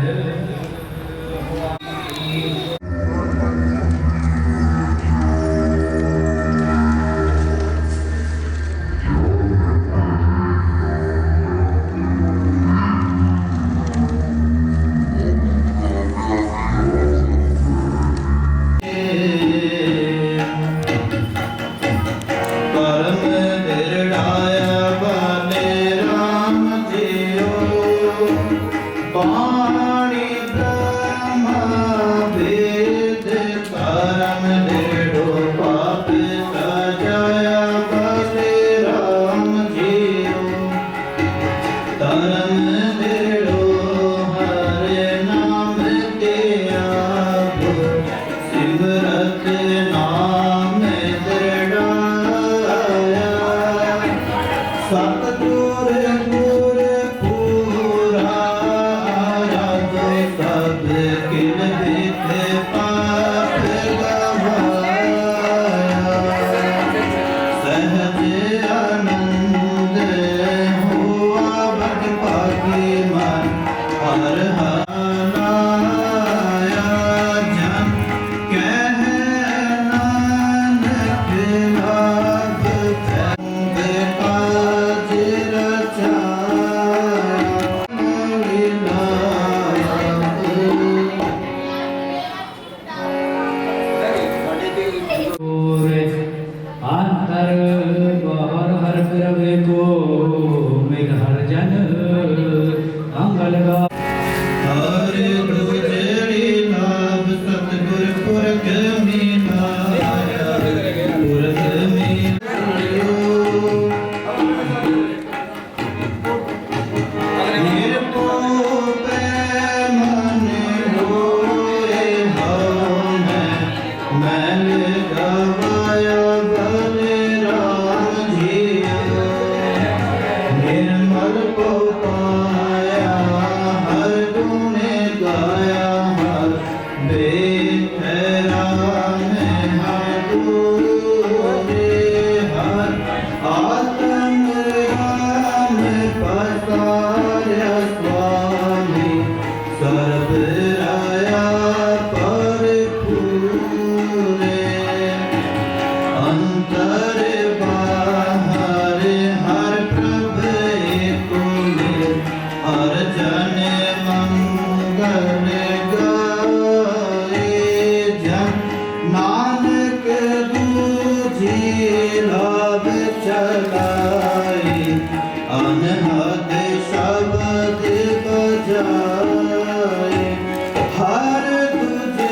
मेघ हर जन अंग लगा हर दूजड़ी लाभ सतगुर पुरख मीनाया पुरख मीनायो निर्भो पैमाने होए हाव मैल गवाया बलराम जियो निर्मल को पाया हर गुण गाया हर बेहराम हर दूरे हर आत्म राम पसार्य स्वामी सर्व राया पर पूरे अंतर बाहर हर प्रभ एको मिल हर जन मंगल गाए जन नानक दूजी लाभ चलाए अनहद शब्द बजाए हर तुझे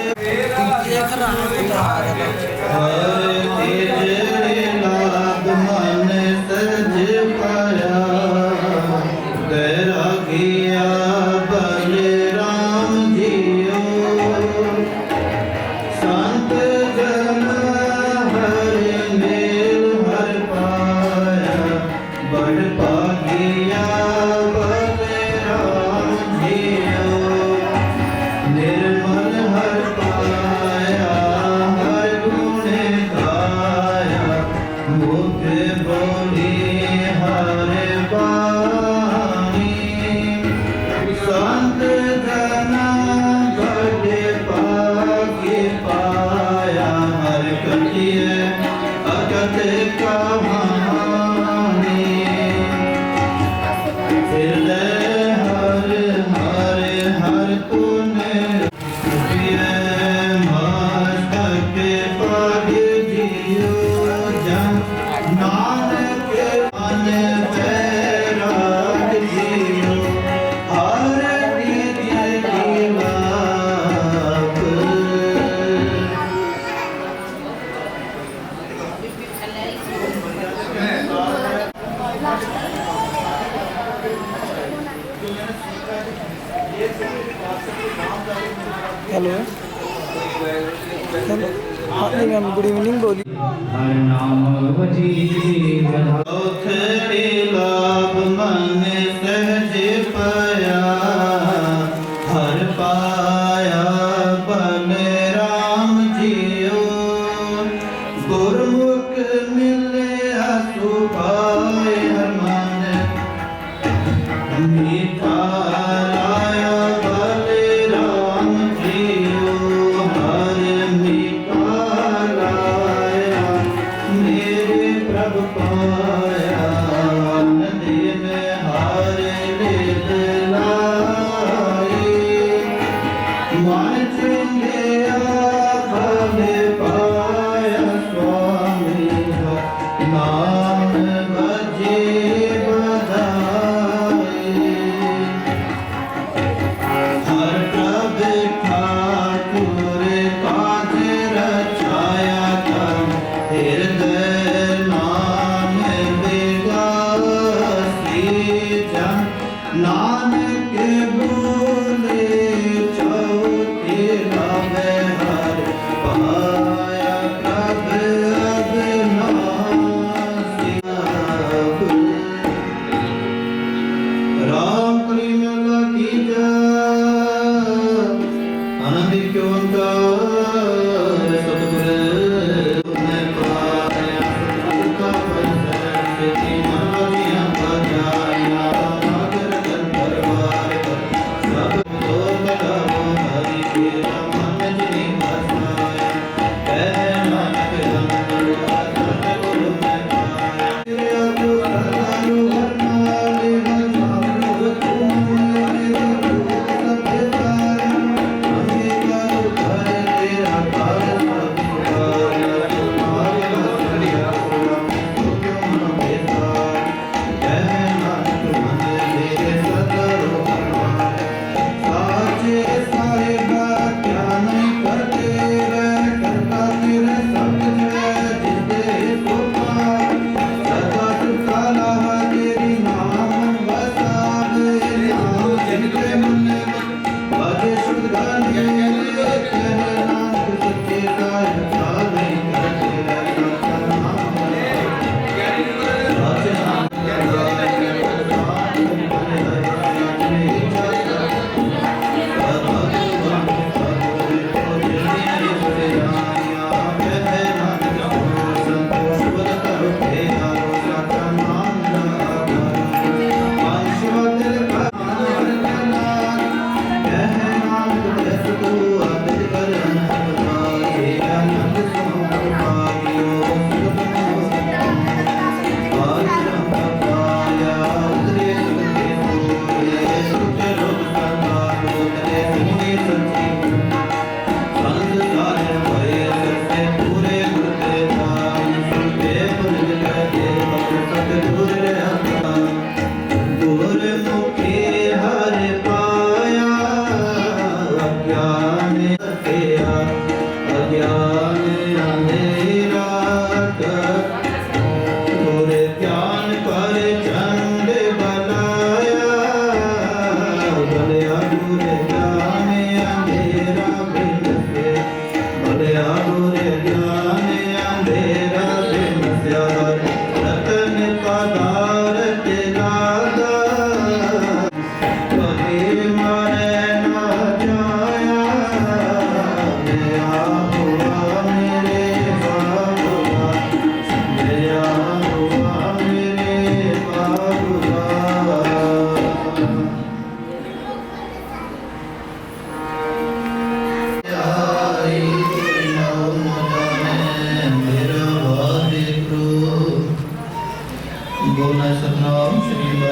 हर तेरे लाभ मन सज पाया तेरा किया बलराम जियो संत जन हर मेल हर पाया बड़ पागिया बलराम जियो निर्मल हर पाया हर गुण गाया मुख बोली हर बाणी संत जना बड़े पागे पाया हर कटिए अगत कहानी हृदय हर हर हर तूने मस्तक पग जियो जन नानक मन बैराग जियो हर नित्य की लाभ हेलो हाँ जी मैम गुड इवनिंग बोली हर नाम वजीर औखड़े लाभ मन सहज पाया हर पाया बलराम जियो गुरमुख मिले सुभाए हर मन मीठा लाया बलराम जियो हर मीठा लाया मेरे प्रभु पाया नदी में हार ले लाए मन चुंगिया फल पाया स्वामी नाम बजे बधाए हर प्रभ ठाकुर काज रचाया तन हृदय नाम विगासी जन नानक बोले चौथे लावे हर पाया प्रभ अविनाशी राम कली मेला की जय आनंद क्यों का सतगुरु ने पाया सतगुरु का परिसर से तीन बजाया मगर दरबार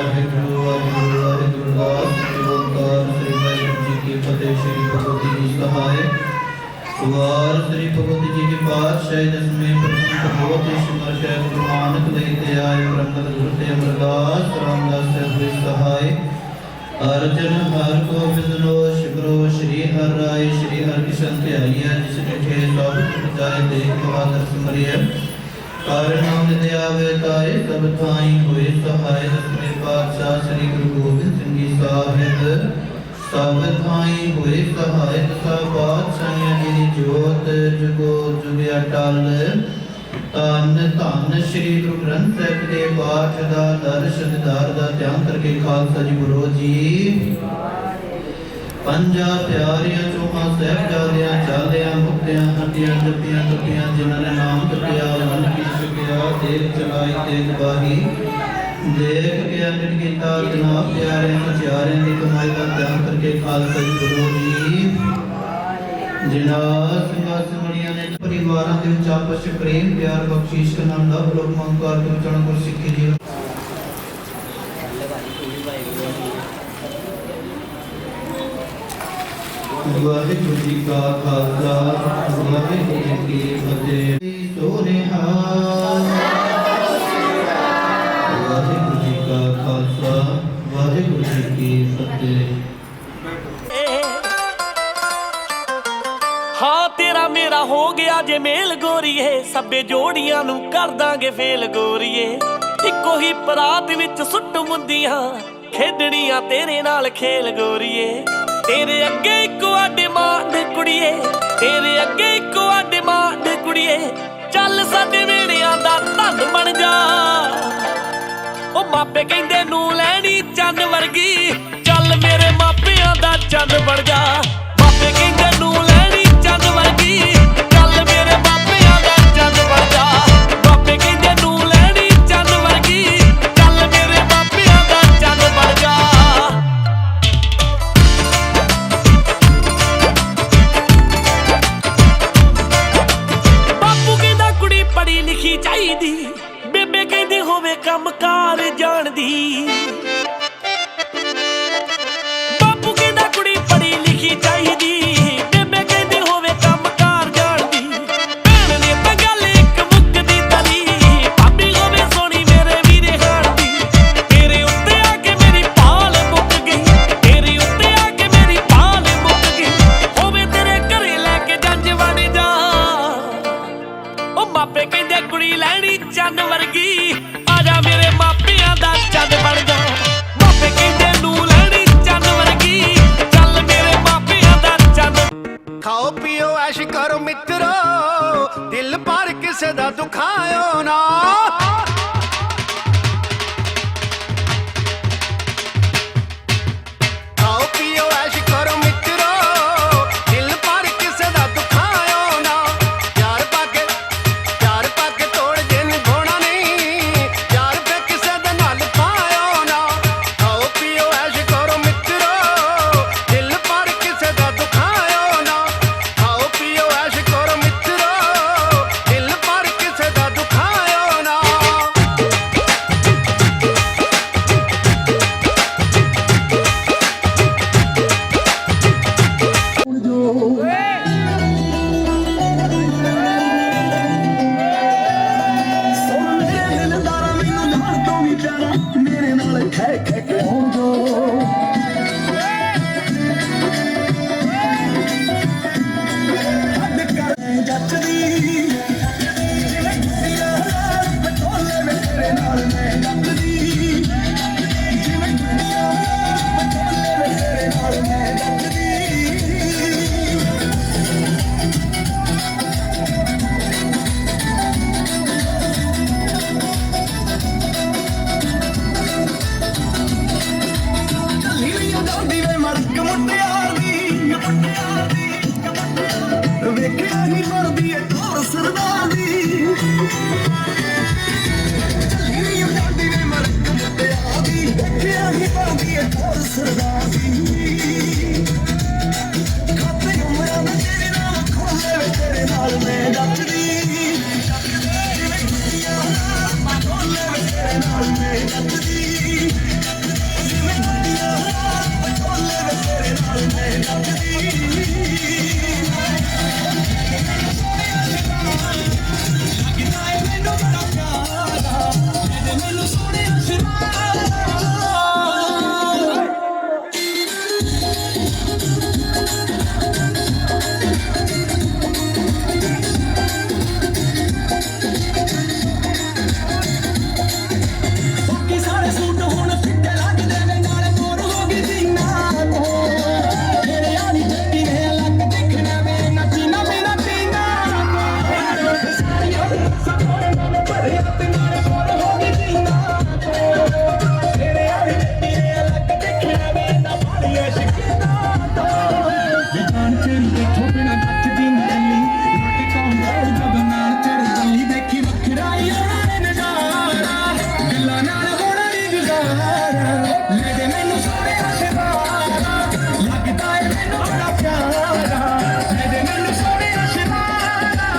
ਵਾਹਿਗੁਰੂ ਵਾਹਿਗੁਰੂ ਵਾਹਿਗੁਰੂ ਦਾਸ ਸ੍ਰੀ ਓੰਕਾਰ ਸ੍ਰੀ ਵਾਹਿਗੁਰੂ ਜੀ ਕੀ ਫਤਿਹ। ਸ੍ਰੀ ਭਗਵਤੀ ਜੀ ਸਹਾਇ ਵਾਰ ਸ੍ਰੀ ਭਗਵਤੀ ਜੀ ਕੀ ਪਾਤਸ਼ਾਹੀ ਦਸਵੇਂ ਪ੍ਰਥਮ ਭਗਵਤੀ ਸਿਮਰ ਸ਼ੈ ਗੁਰੂ ਨਾਨਕ ਲਈ ਤੇ ਆਏ ਬ੍ਰਹਮਗਤ ਗੁਰੂ ਤੇ ਅਮਰਦਾਸ ਰਾਮਦਾਸ ਸਹਿਬ ਸਹਾਇ ਅਰਜਨ ਹਰ ਗੋਬਿੰਦ ਲੋ ਸ਼ਿਵਰੋ ਸ਼੍ਰੀ ਹਰਿ ਰਾਏ ਸ਼੍ਰੀ ਹਰਿਕ੍ਰਿਸ਼ਨ ਧਿਆਈਐ ਜਿਸ ਡਿਠੇ ਸਭ ਤੁਧ ਜਾਏ ਦੇਖ ਬਹਾਦਰ ਸਿਮਰਿਐ ਕਾਰਨ ਨਿਦ ਆਵੇ ਤਾਏ ਸਭ ਥਾਈ ਹੋਏ ਸਹਾਇ ਦਸਵੇਂ ਪਾਤਸ਼ਾਹ ਸ੍ਰੀ ਗੁਰੂ ਗੋਬਿੰਦ ਸਿੰਘ ਜੀ ਸਾਹਿਬ ਸਭ ਥਾਈ ਹੋਏ ਸਹਾਇ ਦਸਾਂ ਪਾਤਸ਼ਾਹੀਆਂ ਜੀ ਜੋਤ ਜੁਗੋ ਜੁਗ ਅਟਲ ਧੰਨ ਧੰਨ ਸ੍ਰੀ ਗੁਰੂ ਗ੍ਰੰਥ ਸਾਹਿਬ ਦੇ ਪਾਠ ਦਾ ਦਰਸ਼ ਦਿਦਾਰ ਦਾ ਧਿਆਨ ਕਰਕੇ ਖਾਲਸਾ ਜੀ ਗੁਰੂ ਜੀ ਪੰਜਾਂ ਪਿਆਰਿਆਂ ਚੋਹਾਂ ਸਾਹਿਬਜ਼ਾਦਿਆਂ ਚਾਲਿਆਂ ਮੁਕਤਿਆਂ ਹੱਟੀਆਂ ਜੱਪੀਆਂ ਟੱਪੀਆਂ ਜਿਨ੍ਹਾਂ ਨੇ ਨਾਮ ਟੱਪਿਆ ਮਨ ਕੀ ਛਕਿਆ ਦੇਖ ਚਲਾਈ ਤੇਗ ਬਾਹੀ ਦੇਖ ਕੇ ਅੰਮ੍ਰਿਤ ਕੀਤਾ ਜਨਾਬ ਪਿਆਰਿਆਂ ਸਚਿਆਰਿਆਂ ਦੀ ਕਮਾਈ ਦਾ ਧਿਆਨ ਕਰਕੇ ਖਾਲਸਾ ਜੀ ਗੁਰੂ ਜੀ ਜਿਨ੍ਹਾਂ ਸਿੰਘਾਂ ਸਿੰਘਣੀਆਂ ਨੇ ਪਰਿਵਾਰਾਂ ਦੇ ਵਿੱਚ ਆਪਸ ਵਿੱਚ ਪ੍ਰੇਮ ਪਿਆਰ ਬਖਸ਼ੀਸ਼ ਕਰਨ ਦਾ ਬਲੋਕ ਮੰਕਾਰ ਤੋਂ ਚੜ੍ਹਨ ਗੁਰ ਸਿੱਖੀ ਜੀ ਵਾਹਿਗੁਰੂ ਜੀ ਕਾ ਖਾਲਸਾ ਵਾਹਿਗੁਰੂ ਜੀ ਕੀ ਫਤਿਹ ਸੋਨਿਹਾ ਵਾਹਿਗੁਰੂ ਜੀ ਕਾ ਖਾਲਸਾ ਵਾਹਿਗੁਰੂ ਜੀ ਕੀ ਫਤਿਹ। ਹਾਂ ਤੇਰਾ ਮੇਰਾ ਹੋ ਗਿਆ ਜੇ ਮੇਲ ਗੋਰੀਏ ਸਭੇ ਜੋੜੀਆਂ ਨੂੰ ਕਰ ਦਾਂਗੇ ਫੇਲ ਗੋਰੀਏ ਇੱਕੋ ਹੀ ਪਰਾਤ ਵਿੱਚ ਸੁੱਟ ਮੁੰਦੀਆਂ ਖੇਡਣੀਆਂ ਤੇਰੇ ਨਾਲ ਖੇਲ ਗੋਰੀਏ ਤੇਰੇ ਅੱਗੇ ਇੱਕੋ ਆ ਡਿਮਾਂਡ ਕੁੜੀਏ ਤੇਰੇ ਅੱਗੇ ਇੱਕੋ ਆ ਡਿਮਾਂਡ ਕੁੜੀਏ ਚੱਲ ਸਾਡੇ ਵੇੜਿਆਂ ਦਾ ਧੰਨ ਬਣ ਜਾ ਉਹ ਮਾਪੇ ਕਹਿੰਦੇ ਨੂੰ ਲੈਣੀ ਚੰਨ ਵਰਗੀ ਚੱਲ ਮੇਰੇ ਮਾਪਿਆਂ ਦਾ ਚੰਨ ਬਣ ਜਾ ਮਾਪੇ ਕਹਿੰਦੇ ਨੂੰ ਲੈਣੀ ਚੰਨ ਵਰਗੀ ਚੱਲ ਮੇਰੇ ਮਾਪਿਆਂ ਦਾ ਚੰਨ ਬਣ ਜਾ ਮਾਪੇ ਕਹਿੰਦੇ ਨੂੰ ਲੈਣੀ ਚੰਨ ਵਰਗੀ ਚੱਲ ਮੇਰੇ ਮਾਪਿਆਂ ਦਾ ਚੰਨ ਬਣ ਜਾ ਬਾਪੂ ਕਹਿੰਦਾ ਕੁੜੀ ਪੜ੍ਹੀ ਲਿਖੀ ਚਾਹੀਦੀ ਬੇਬੇ ਕਹਿੰਦੀ ਹੋਵੇ ਕੰਮਕਾਰ ਜਾਣਦੀ ਬਾਪੂ ਕਹਿੰਦਾ ਕੁੜੀ ਪੜ੍ਹੀ ਲਿਖੀ ਚਾਹੀਦੀ ਬੇਬੇ ਕਹਿੰਦੀ ਹੋਵੇ ਕੰਮਕਾਰ ਜਾਣਦੀ ਭੈਣ ਨੇ ਤਾਂ ਗੱਲ ਇੱਕ ਮੁੱਕਦੀ ਤਲੀ ਭਾਬੀ ਹੋਵੇ ਸੋਹਣੀ ਮੇਰੇ ਵੀਰੇ ਹਾਣ ਦੀ ਤੇਰੇ ਉੱਤੇ ਆ ਕੇ ਮੇਰੀ ਪਾਲ ਮੁੱਕ ਗਈ ਤੇਰੇ ਉੱਤੇ ਆ ਕੇ ਮੇਰੀ ਪਾਲ ਮੁੱਕ ਗਈ ਹੋਵੇ ਤੇਰੇ ਘਰੇ ਲੈ ਕੇ ਜੰਝ ਬਣ ਜਾ ਉਹ ਮਾਪੇ ਕਹਿੰਦੇ ਕੁੜੀ ਲੈਣੀ ਚੰਨ ਵਰਗੀ ਆ ਜਾ ਮੇਰੇ ਮਾਪਿਆਂ ਦਾ ਚੰਨ ਬਣ ਜਾ ਮਾਪੇ ਕਹਿੰਦੇ ਨੂੰ ਲੈਣੀ ਚੰਨ ਵਰਗੀ ਚੱਲ ਮੇਰੇ ਮਾਪਿਆਂ ਦਾ ਚੰਨ ਖਾਓ ਪੀਓ ਐਸ਼ ਕਰੋ ਮਿੱਤਰੋ ਦਿਲ ਪਰ ਕਿਸੇ ਦਾ ਦੁਖਾਇਓ ਨਾ ਖਾਓ ਪੀਓ ਐਸ਼ ਕਰੋ ਮਿੱਤਰੋ ਦਿਲ ਪਰ ਕਿਸੇ ਦਾ ਦੁਖਾਇਓ ਨਾ ਪਿਆਰ ਪਾ ਕੇ ਤੋੜ ਜੇ ਨਿਭਾਉਣਾ ਨਹੀਂ ਪਿਆਰ ਫੇ ਕਿਸੇ ਦੇ ਨਾਲ ਪਾਇਓ ਨਾ ਖਾਓ ਪੀਓ ਐਸ਼ ਕਰੋ ਮਿੱਤਰੋ ਦਿਲ ਪਰ ਕਿਸੇ ਦਾ ਦੁਖਾਇਓ ਨਾ ਖਾਓ ਪੀਓ ਐਸ਼ ਕਰੋ ਮਿੱਤਰੋ ਦਿਲ ਪਰ ਕਿਸੇ ਦਾ ਦੁਖਾਇਓ ਨਾ यारा मेरे मैनू सोने आशिकारा लगदा है मैनू बड़ा प्यारा मेरे मैनू सोने आशिकारा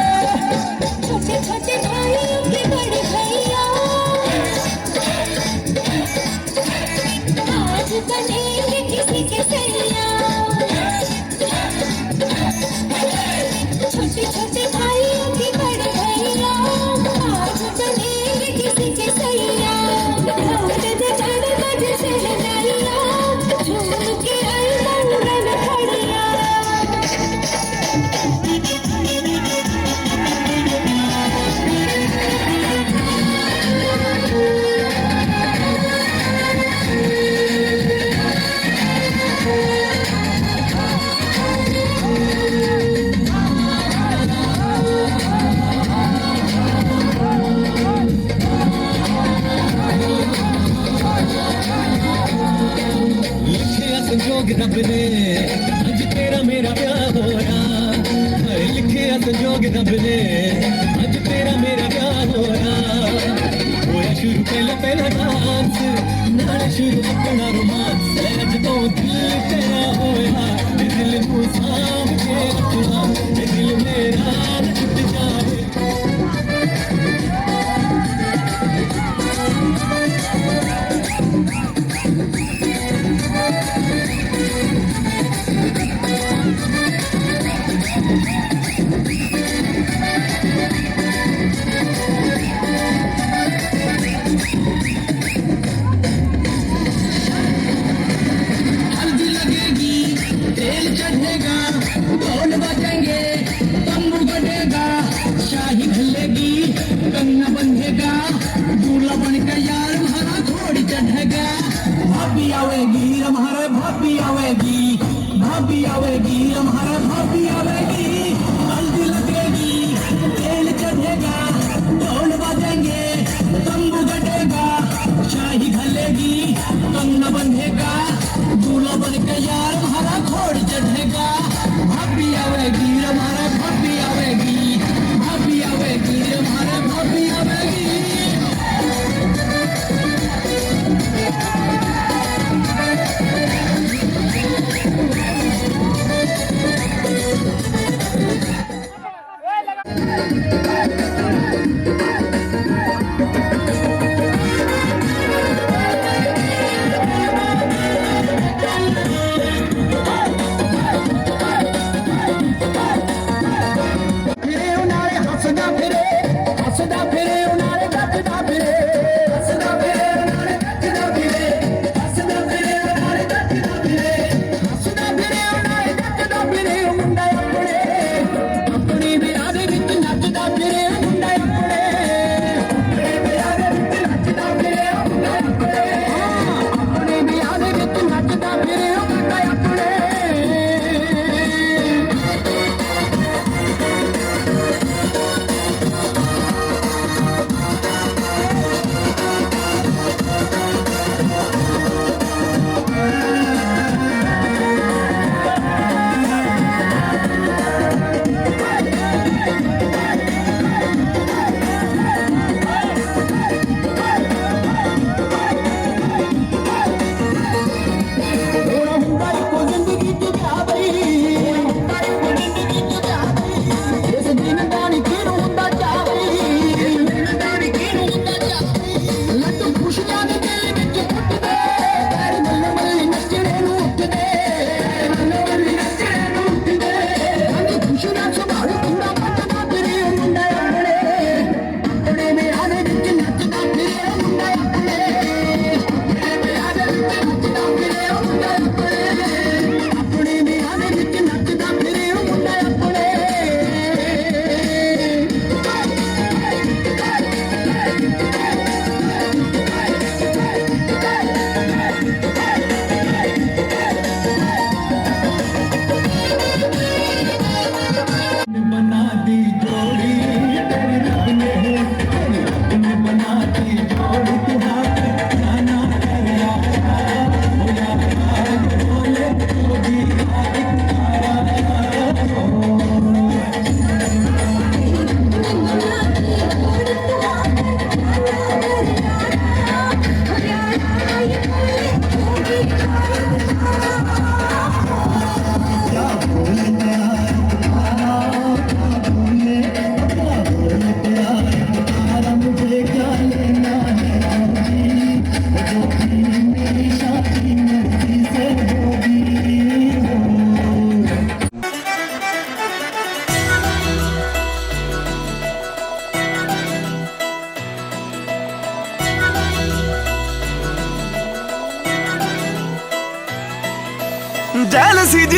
छोटे छोटे भाइयों के बड़े भैया आज बनेंगे किसी के सैया छोटे छोटे भाइयों के बड़े भैया आज बनेंगे किसी के सैया ढोल जगड़ बज शहनाइया झूम के आई मंगल खड़िया लिखिया संजोग रब ने अज तेरा मेरा ब्याह होया हाय लिखिया संजोग रब ने अज तेरा मेरा ब्याह होया होया शुरू पहला पहला डांस नाल शुरू अपना रोमांस अज तो दिल तेरा होया ते दिल नू सांभ के रखना ते दिल मेरा न टूट जाए हल्दी लगेगी तेल चढ़ेगा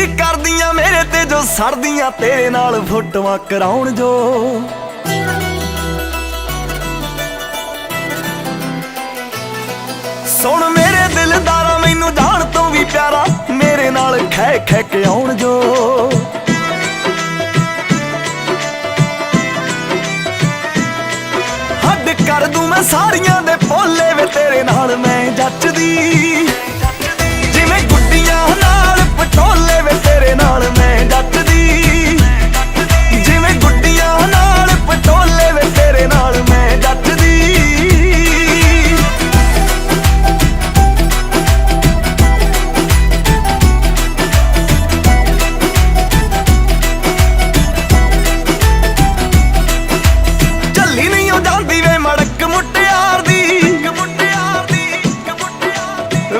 ਜੀ ਕਰਦੀਆਂ ਮੇਰੇ ਤੇ ਜੋ ਸੜਦੀਆਂ ਤੇਰੇ ਨਾਲ ਫੋਟੋਆਂ ਕਰਾਉਣ ਜੋ ਸੁਣ ਮੇਰੇ ਦਿਲਦਾਰਾ ਮੈਨੂੰ ਜਾਣ ਤੋਂ ਵੀ ਪਿਆਰਾ ਮੇਰੇ ਨਾਲ ਖੈ ਖੈ ਕੇ ਆਉਣ ਜੋ ਹੱਦ ਕਰ ਦੂੰ ਮੈਂ ਸਾਰੀਆਂ ਦੇ ਭੋਲੇ ਵੇ ਤੇਰੇ ਨਾਲ ਮੈਂ ਜੱਚਦੀ ਜਿਵੇਂ ਗੁੱਡੀਆਂ ਨਾਲ ਪਟੋਲੇ ਵੇ ਤੇਰੇ ਨਾਲ ਮੈਂ ਜੱਚਦੀ ਜਿਵੇਂ ਗੁੱਡੀਆਂ ਨਾਲ ਪਟੋਲੇ ਵੇ ਤੇਰੇ ਨਾਲ ਮੈਂ ਜੱਚਦੀ ਚੱਲੀ ਨਹੀਂ ਉਹ ਜਾਂਦੀ ਵੇ ਮੜਕ ਮੁਟਿਆਰ ਦੀ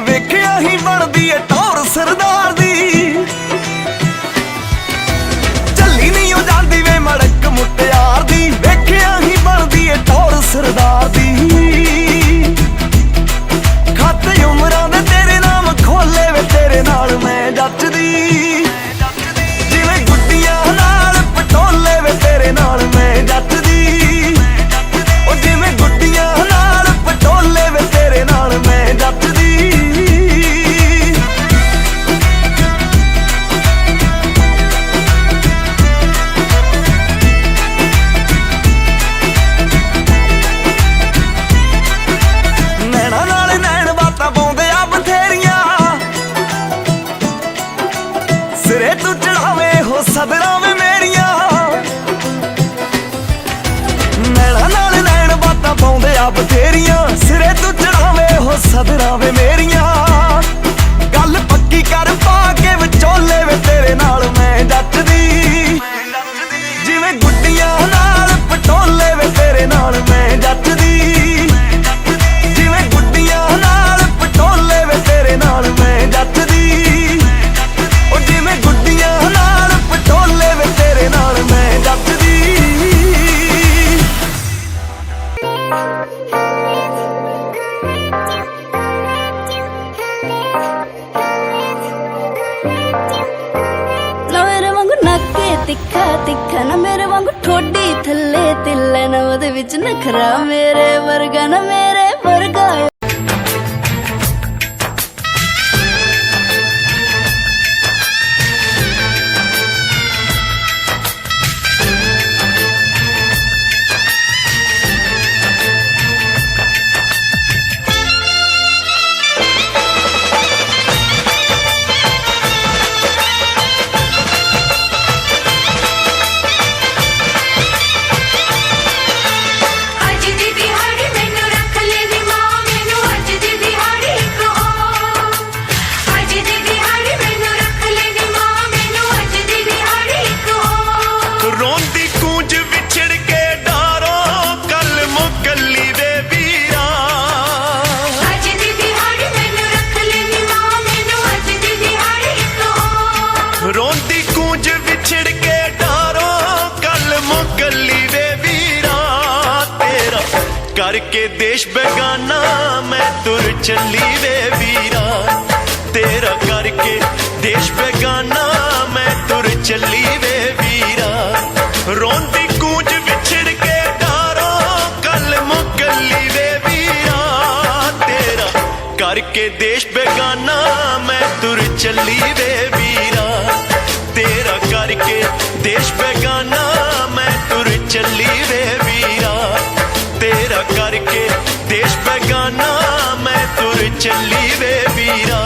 ਵੇਖਿਆ ਹੀ ਬਣਦੀ ਏ ਟੌਰ ਸਰਦਾਰ ਦੀ ਚੱਲੀ ਨਹੀਂ ਉਹ ਜਾਂਦੀ ਵੇ ਮੜਕ ਮੁਟਿਆਰ ਦੀ ਵੇਖਿਆ ਹੀ ਬਣਦੀ ਏ ਟੌਰ ਸਰਦਾਰ ਦੀ ਖਾਤੇ ਉਮਰਾਂ ਦੇ ਤੇਰੇ ਨਾਮ ਖੋਲੇ ਵੇ ਤੇਰੇ ਨਾਲ ਮੈਂ ਜੱਚਦੀ ਜਿਵੇਂ ਗੁੱਡੀਆਂ ਨਾਲ ਪਟੋਲੇ ਵੇ ਤੇਰੇ ਨਾਲ ਮੈਂ ਜੱਚਦੀ ਉਹ ਜਿਵੇਂ ਗੁੱਡੀਆਂ ਨਾਲ ਪਟੋਲੇ ਵੇ ਤੇਰੇ ਨਾਲ ਮੈਂ ਜੱਚਦੀ ਨੈਣਾ ਨਾਲ ਨੈਣ ਬਾਤਾਂ ਪਾਉਂਦੇ ਆ ਬਥੇਰੀਆਂ ਸਿਰੇ ਤੂੰ ਚੜਾਵੇ ਹੋ ਸਦਰਾਂ ਵੇ ਮੇਰੀਆਂ ਨੈਣਾ ਨਾਲ ਨੈਣ ਬਾਤਾਂ ਪਾਉਂਦੇ ਆ ਬਥੇਰੀਆਂ ਸਿਰੇ ਤੂੰ ਚੜਾਵੇ ਹੋ ਸਦਰਾਂ ਵੇ ਮੇਰੀਆਂ ਗੱਲ ਪੱਕੀ ਕਰ ਪਾ ਕੇ ਵਿਚੋਲੇ ਵੇ ਤੇਰੇ ਨਾਲ ਮੈਂ ਜੱਚਦੀ ਜਿਵੇਂ ਗੁੱਡੀਆਂ ਨਾਲ ਪਟੋਲੇ ਵੇ ਤੇਰੇ ਨਾਲ ਮੈਂ ਜੱਚਦੀ ਜਿਵੇਂ ਗੁੱਡੀਆਂ ਨਾਲ ਪਟੋਲੇ ਵੇ ਤੇਰੇ ਨਾਲ ਮੈਂ ਜੱਚਦੀ ਉਹ ਜਿਵੇਂ ਗੁੱਡੀਆਂ ਨਾਲ ਪਟੋਲੇ ਵੇ ਤੇਰੇ ਨਾਲ ਮੈਂ ਜੱਚਦੀ ਨਾ ਮੇਰੇ ਵਾਂਗੂ ਨੱਕੇ ਤਿੱਖਾ ਤਿੱਖਾ ਨਾ ਮੇਰੇ ਵਾਂਗੂ ਠੋਡੀ ਥੱਲੇ ਤਿੱਲੇ ਨਾ ਉਹਦੇ ਵਿੱਚ ਨਖਰਾ ਮੇਰੇ ਵਰਗਾ ਨਾ ਮੇਰੇ ਵਰਗਾ ਅੱਜ ਦੀ ਦਿਹਾੜੀ ਮੈਨੂੰ ਰੱਖ ਲੈ ਨੀ ਮਾਂ ਮੈਨੂੰ ਅੱਜ ਦੀ ਦਿਹਾੜੀ ਕਹੋ ਅੱਜ ਦੀ ਦਿਹਾੜੀ ਮੈਨੂੰ ਰੱਖ ਲੈ ਨੀ ਮਾਂ ਮੈਨੂੰ ਅੱਜ ਦੀ ਦਿਹਾੜੀ ਕਹੋ ਰੋਂਦੀ ਕੂੰਜ ਵਿਛੜ ਕੇ ਡਾਰੋ ਕੱਲ ਮੁਕੱਲੀ ਵੇ ਵੀਰਾ ਅੱਜ ਦੀ ਦਿਹਾੜੀ ਮੈਨੂੰ ਰੱਖ ਲੈ ਨੀ ਮਾਂ ਮੈਨੂੰ ਅੱਜ ਦੀ ਦਿਹਾੜੀ ਕਹੋ ਰੋਂਦੀ ਕੂੰਜ ਵਿਛੜ ਕੇ ਡਾਰੋ ਕੱਲ ਮੁਕੱਲੀ ਵੇ ਵੀਰਾ ਤੇਰਾ ਕਰਕੇ ਦੇਸ਼ ਬੇਗਾਨਾ ਮੈਂ ਤੁਰ ਚੱਲੀ ਵੇ ਵੀਰਾ ਤੇਰਾ ਕਰਕੇ ਦੇਸ਼ ਬੇਗਾਨਾ ਮੈਂ ਤੁਰ ਚੱਲੀ ਵੇ ਵੀਰਾ ਰੋਂਦੀ ਕੂੰਜ ਵਿਛੜ ਕੇ ਡਾਰੋ ਕੱਲ ਮੁਕੱਲੀ ਵੇ ਵੀਰਾ ਤੇਰਾ ਕਰਕੇ ਦੇਸ਼ ਬੇਗਾਨਾ ਮੈਂ ਤੁਰ ਚੱਲੀ ਵੇ ਵੀਰਾ ਤੇਰਾ ਕਰਕੇ ਦੇਸ਼ ਬੇਗਾਨਾ ਮੈਂ ਤੁਰ ਚੱਲੀ ਵੇ ਵੀਰਾ ਤੇਰਾ ਕਰਕੇ ਦੇਸ਼ ਬੇਗਾਨਾ ਮੈਂ ਤੁਰ ਚੱਲੀ ਵੇ ਵੀਰਾ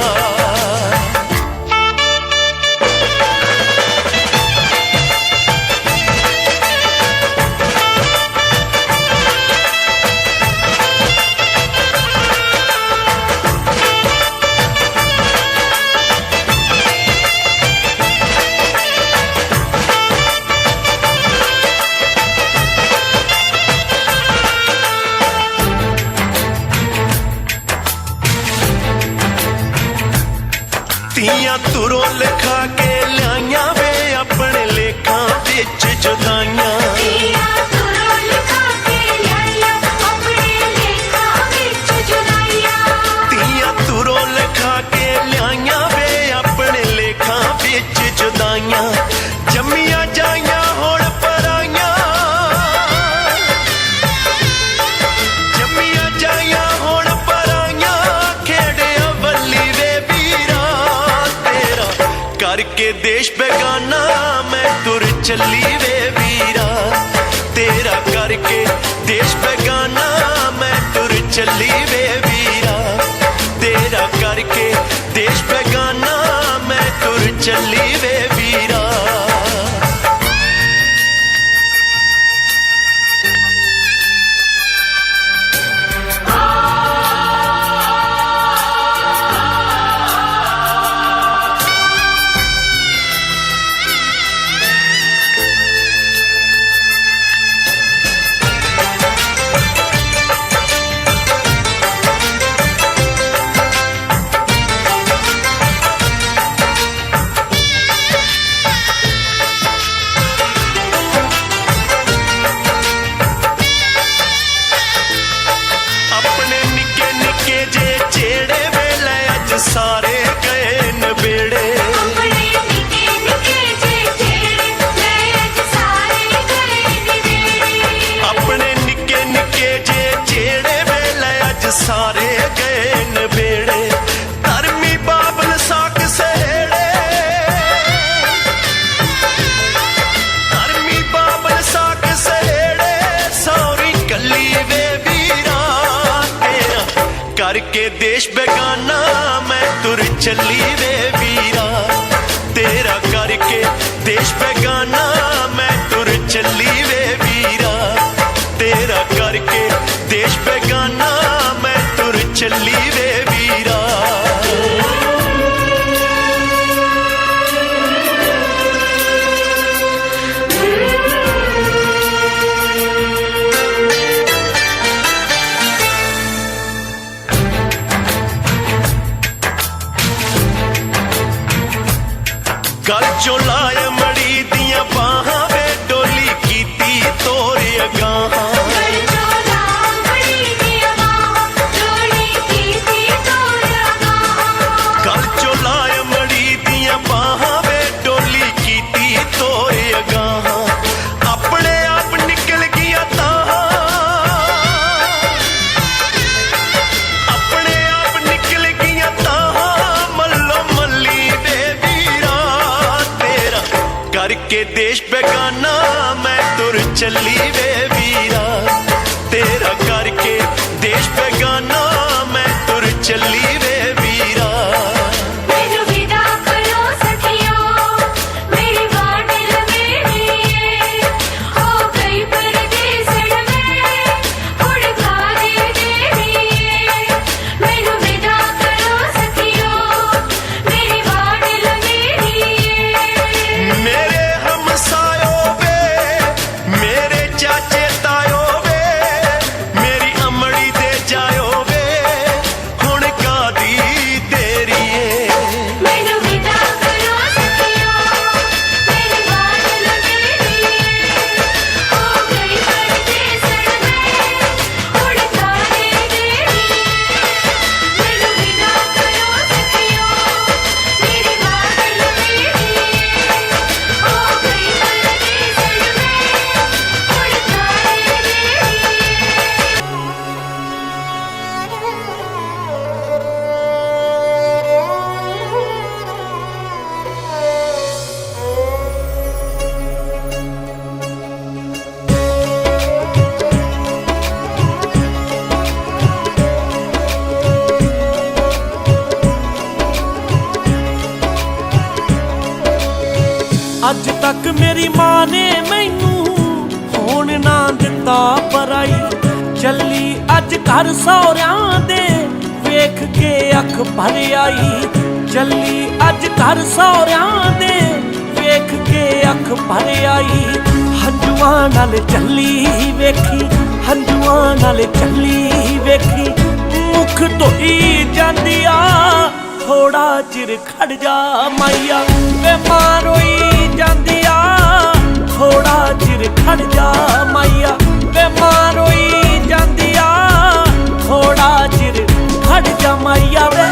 ਧੀਆਂ ਤੁਰੋਂ ਲਿਖਾ ਕੇ ਲਿਆਈਆਂ ਵੇ ਆਪਣੇ ਲੇਖਾਂ ਵਿੱਚ ਜੁਦਾਈਆਂ ਧੀਆਂ ਤੁਰੋਂ ਲਿਖਾ ਕੇ ਲਿਆਈਆਂ ਆਪਣੇ ਲੇਖਾਂ ਵਿੱਚ ਜੁਦਾਈਆਂ ਧੀਆਂ ਤੁਰੋਂ ਲਿਖਾ ਕੇ ਲਿਆਈਆਂ ਵੇ ਆਪਣੇ ਲੇਖਾਂ ਵਿੱਚ ਚੱਲੀ ਵੇ ਵੀਰਾ ਤੇਰਾ ਕਰਕੇ ਦੇਸ਼ ਬੇਗਾਨਾ ਮੈਂ ਤੁਰ ਚੱਲੀ ਵੇ ਵੀਰਾ ਤੇਰਾ ਕਰਕੇ ਦੇਸ਼ ਬੇਗਾਨਾ ਮੈਂ ਤੁਰ ਚੱਲੀ ਵੇ ਵੀਰਾ ਸਾਰੇ ਗਏ ਨਵੇੜੇ ਆਪਣੇ ਨਿੱਕੇ ਨਿੱਕੇ ਜਿਹੜੇ ਲੈ ਅੱਜ ਸਾਰੇ ਗਏ ਨਵੇੜੇ ਆਪਣੇ ਨਿੱਕੇ ਨਿੱਕੇ ਜਿਹੜੇ ਵੇਲੇ ਅੱਜ ਸਾਰੇ ਗਏ ਨਵੇੜੇ ਧਰਮੀ ਬਾਬਲ ਸਾਕ ਸਹੇੜੇ ਧਰਮੀ ਬਾਬਲ ਸਾਕ ਸਹੇੜੇ ਸੌਰੀ ਕੱਲੀ ਵੇ ਵੀਰਾ ਤੇਰਾ ਕਰਕੇ ਦੇਸ਼ ਬੇਗਾਨਾ ਤੁਰ ਚੱਲੀ ਵੇ ਵੀਰਾ ਤੇਰਾ ਕਰਕੇ ਦੇਸ਼ ਬੇਗਾਨਾ ਮੈਂ ਤੁਰ ਚੱਲੀ ਵੇ ਵੀਰਾ ਤੇਰਾ ਕਰਕੇ ਦੇਸ਼ ਬੇਗਾਨਾ ਮੈਂ ਤੁਰ ਚੱਲੀ ਵੇ ਵੀਰਾ गल चो लाए मड़ी दियां बाहां वे डोली कीती तोरे अगाहां ਗਲ ਚੋਲਾ ਬੜੀ ਦੀਆਂ ਬਾਹਾਂ ਡੋਲੀ ਕੀਤੀ ਤੋਰਾ ਗਾਹਾਂ गल चो लाए मड़ी दियां बाहां वे डोली कीती तोरे अगाहां अपने आप निकल गया ताहां अपने आप निकल गया ताहां मल्लो मल्ली वे वीरा तेरा करके देश बेगाना मैं तुर ਚੱਲੀ ਵੇ ਵੀਰਾ ਤੇਰਾ ਕਰਕੇ ਦੇਸ਼ ਬੇਗਾਨਾ ਮੈਂ ਤੁਰ ਚੱਲੀ ਵੇ ਵੀਰਾ ਮੈਨੂੰ ਵਿਦਾ ਕਰੋ ਸਖੀਓ ਮੇਰੀ ਵਾਟ ਲਵੇੜੀਏ ਹੋ ਗਈ ਪਰਦੇਸਣ ਮੈਂ ਹੁਣ ਘਾਰੇ ਦੇੜੀਏ ਮੈਨੂੰ ਵਿਦਾ ਕਰੋ ਸਖੀਓ ਮੇਰੀ ਵਾਟ ਲਵੇੜੀਏ ਮੇਰੇ ਹਮਸਾਇਓ ਵੇ ਮੇਰੇ ਚਾਚੇ ਤਾਇਓ ਵੇ ਮੇਰੀ ਅਮੜੀ ਦੇ ਜਾਇਓ ਵੇ ਹੁਣ ਕਾਦੀ ਤੇਰੀ ਏ ਮੈਨੂੰ ਵਿਦਾ ਕਰੋ ਸਖੀਓ ਮੇਰੀ ਵਾਟ ਲਵੇੜੀਏ ਹੋ ਗਈ ਪਰਦੇਸਣ ਮੈਂ ਹੁਣ ਘਾਰੇ ਦੇੜੀਏ ਮੈਨੂੰ ਵਿਦਾ ਕਰੋ ਸਖੀਓ ਮੇਰੀ ਵਾਟ ਲਵੇੜੀਏ ਹੋ ਗਈ ਪਰਦੇਸਣ ਮੈਂ ਹੁਣ ਘਾਰੇ ਅੱਜ ਤੱਕ ਮੇਰੀ ਮਾਂ ਨੇ ਮੈਨੂੰ ਹੋਣ ਨਾ ਦਿੱਤਾ ਪਰਾਈ ਚੱਲੀ ਅੱਜ ਘਰ ਸਹੁਰਿਆਂ ਦੇ ਵੇਖ ਕੇ ਅੱਖ ਭਰ ਆਈ ਚੱਲੀ ਅੱਜ ਘਰ ਸਹੁਰਿਆਂ ਦੇ ਵੇਖ ਕੇ ਅੱਖ ਭਰ ਆਈ ਹੰਝੂਆਂ ਨਾਲ ਚੱਲੀ ਵੇਖੀ ਹੰਝੂਆਂ ਨਾਲ ਚੱਲੀ ਵੇਖੀ ਮੁਖ ਧੋਈ ਜਾਂਦੀ ਆ ਥੋੜਾ ਚਿਰ ਖੜ ਜਾ ਮਾਈਆ ਵੇ ਮਾਂ ਰੋਈ ਜਾਂਦੀ ਆ ਥੋੜਾ ਚਿਰ ਖੜ ਜਾ ਮਾਈਆ ਵੇ ਮਾਂ ਰੋਈ ਜਾਂਦੀ ਆ ਥੋੜਾ ਚਿਰ ਖੜ ਜਾ ਮਾਈਆ ਵੇ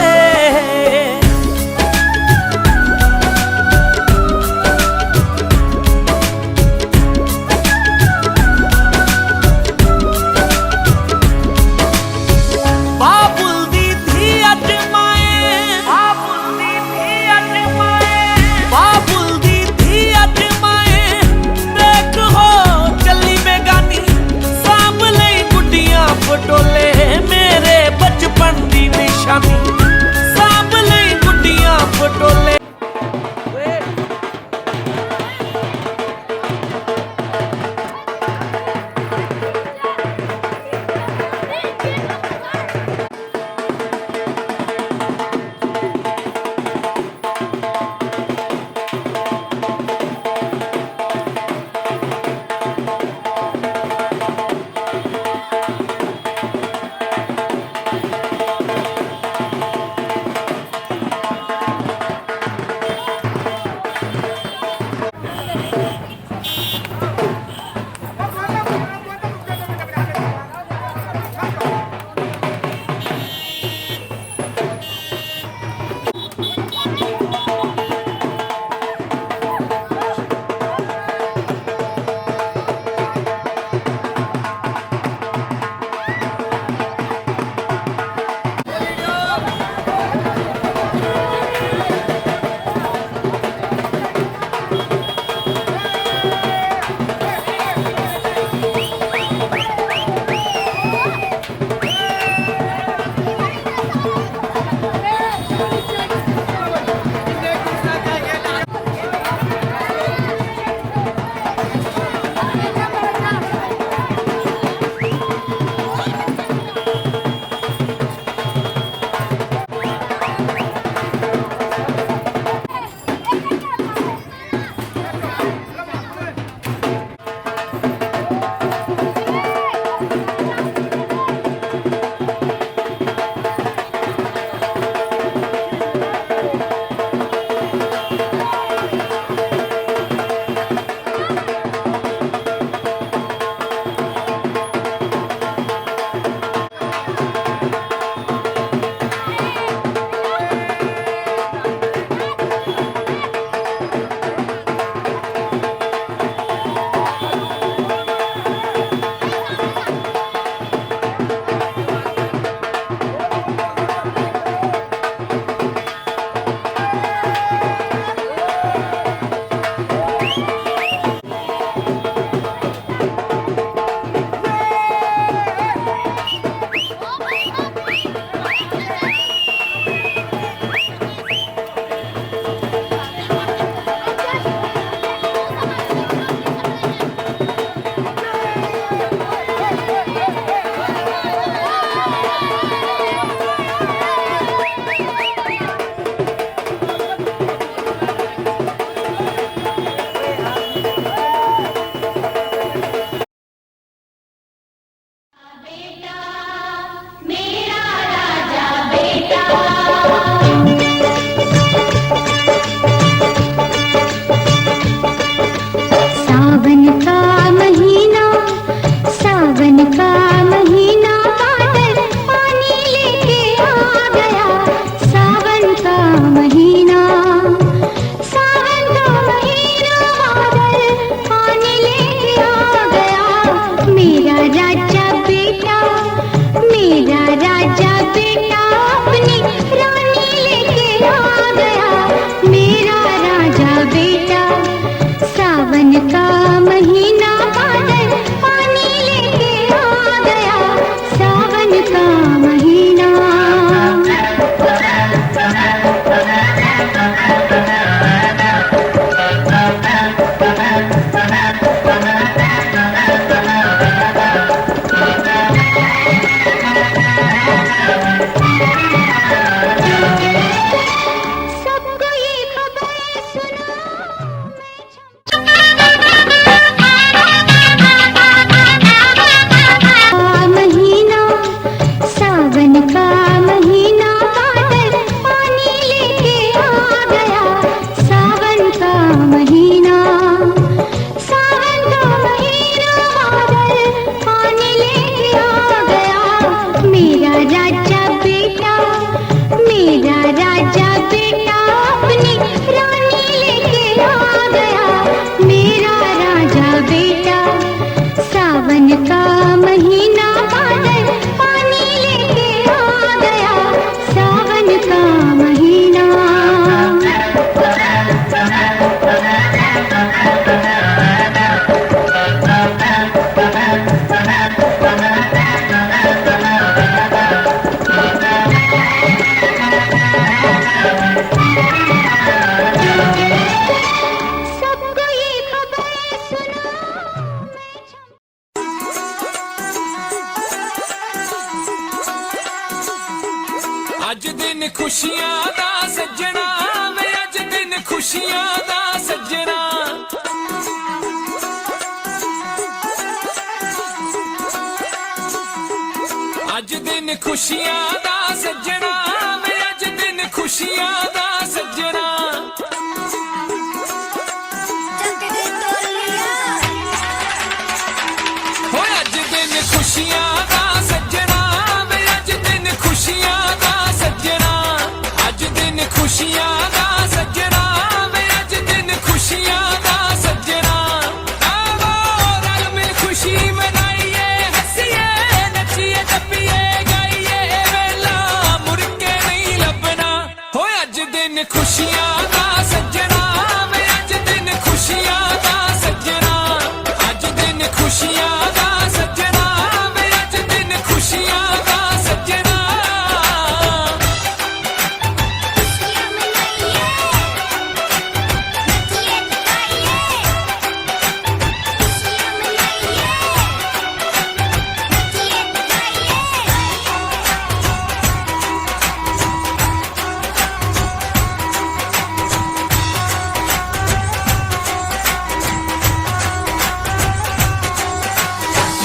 ਬਾਬੁਲ ਦੀ ਧੀ ਅੱਜ ਮਾਏ ਬਾਬੁਲ ਦੀ ਧੀ ਅੱਜ बेटा सावन का महीना बादल पानी लेके आ गया सावन का महीना सबको ये खबर सुना ਅੱਜ ਦਿਨ ਖੁਸ਼ੀਆਂ ਦਾ ਸੱਜਣਾ ਵੇ ਅੱਜ ਦਿਨ ਖੁਸ਼ੀਆਂ ਦਾ ਸੱਜਣਾ ਅੱਜ ਦਿਨ ਖੁਸ਼ੀਆਂ ਦਾ ਸੱਜਣਾ ਵੇ ਅੱਜ ਦਿਨ ਖੁਸ਼ੀਆਂ ਦਾ ਸੱਜਣਾ ਹੋਏ ਅੱਜ ਦਿਨ ਖੁਸ਼ੀਆਂ ਦਾ ਸੱਜਣਾ ਵੇ ਅੱਜ ਦਿਨ ਖੁਸ਼ੀਆਂ ਦਾ ਸੱਜਣਾ ਅੱਜ ਦਿਨ ਖੁਸ਼ੀਆਂ ਦਾ ਸੱਜਣਾ ਵੇ ਅੱਜ ਦਿਨ ਖੁਸ਼ੀਆਂ ਦਾ ਸੱਜਣਾ ਆਵੋ ਰਲ ਮਿਲ ਖੁਸ਼ੀ ਮਨਾਈਏ ਹੱਸੀਏ ਨੱਚੀਏ ਟੱਪੀਏ ਗਾਈਏ ਵੇਲਾ ਮੁੜ ਕੇ ਨਹੀਂ ਲੱਭਣਾ ਹੋਏ ਅੱਜ ਦਿਨ ਖੁਸ਼ੀਆਂ ਦਾ ਸੱਜਣਾ ਵੇ ਅੱਜ ਦਿਨ ਖੁਸ਼ੀਆਂ ਦਾ ਸੱਜਣਾ ਅੱਜ ਦਿਨ ਖੁਸ਼ੀਆਂ ਦਾ ਸੱਜਣਾ ਵੇ ਅੱਜ ਦਿਨ ਖੁਸ਼ੀਆਂ ਦਾ ਸੱਜਣਾ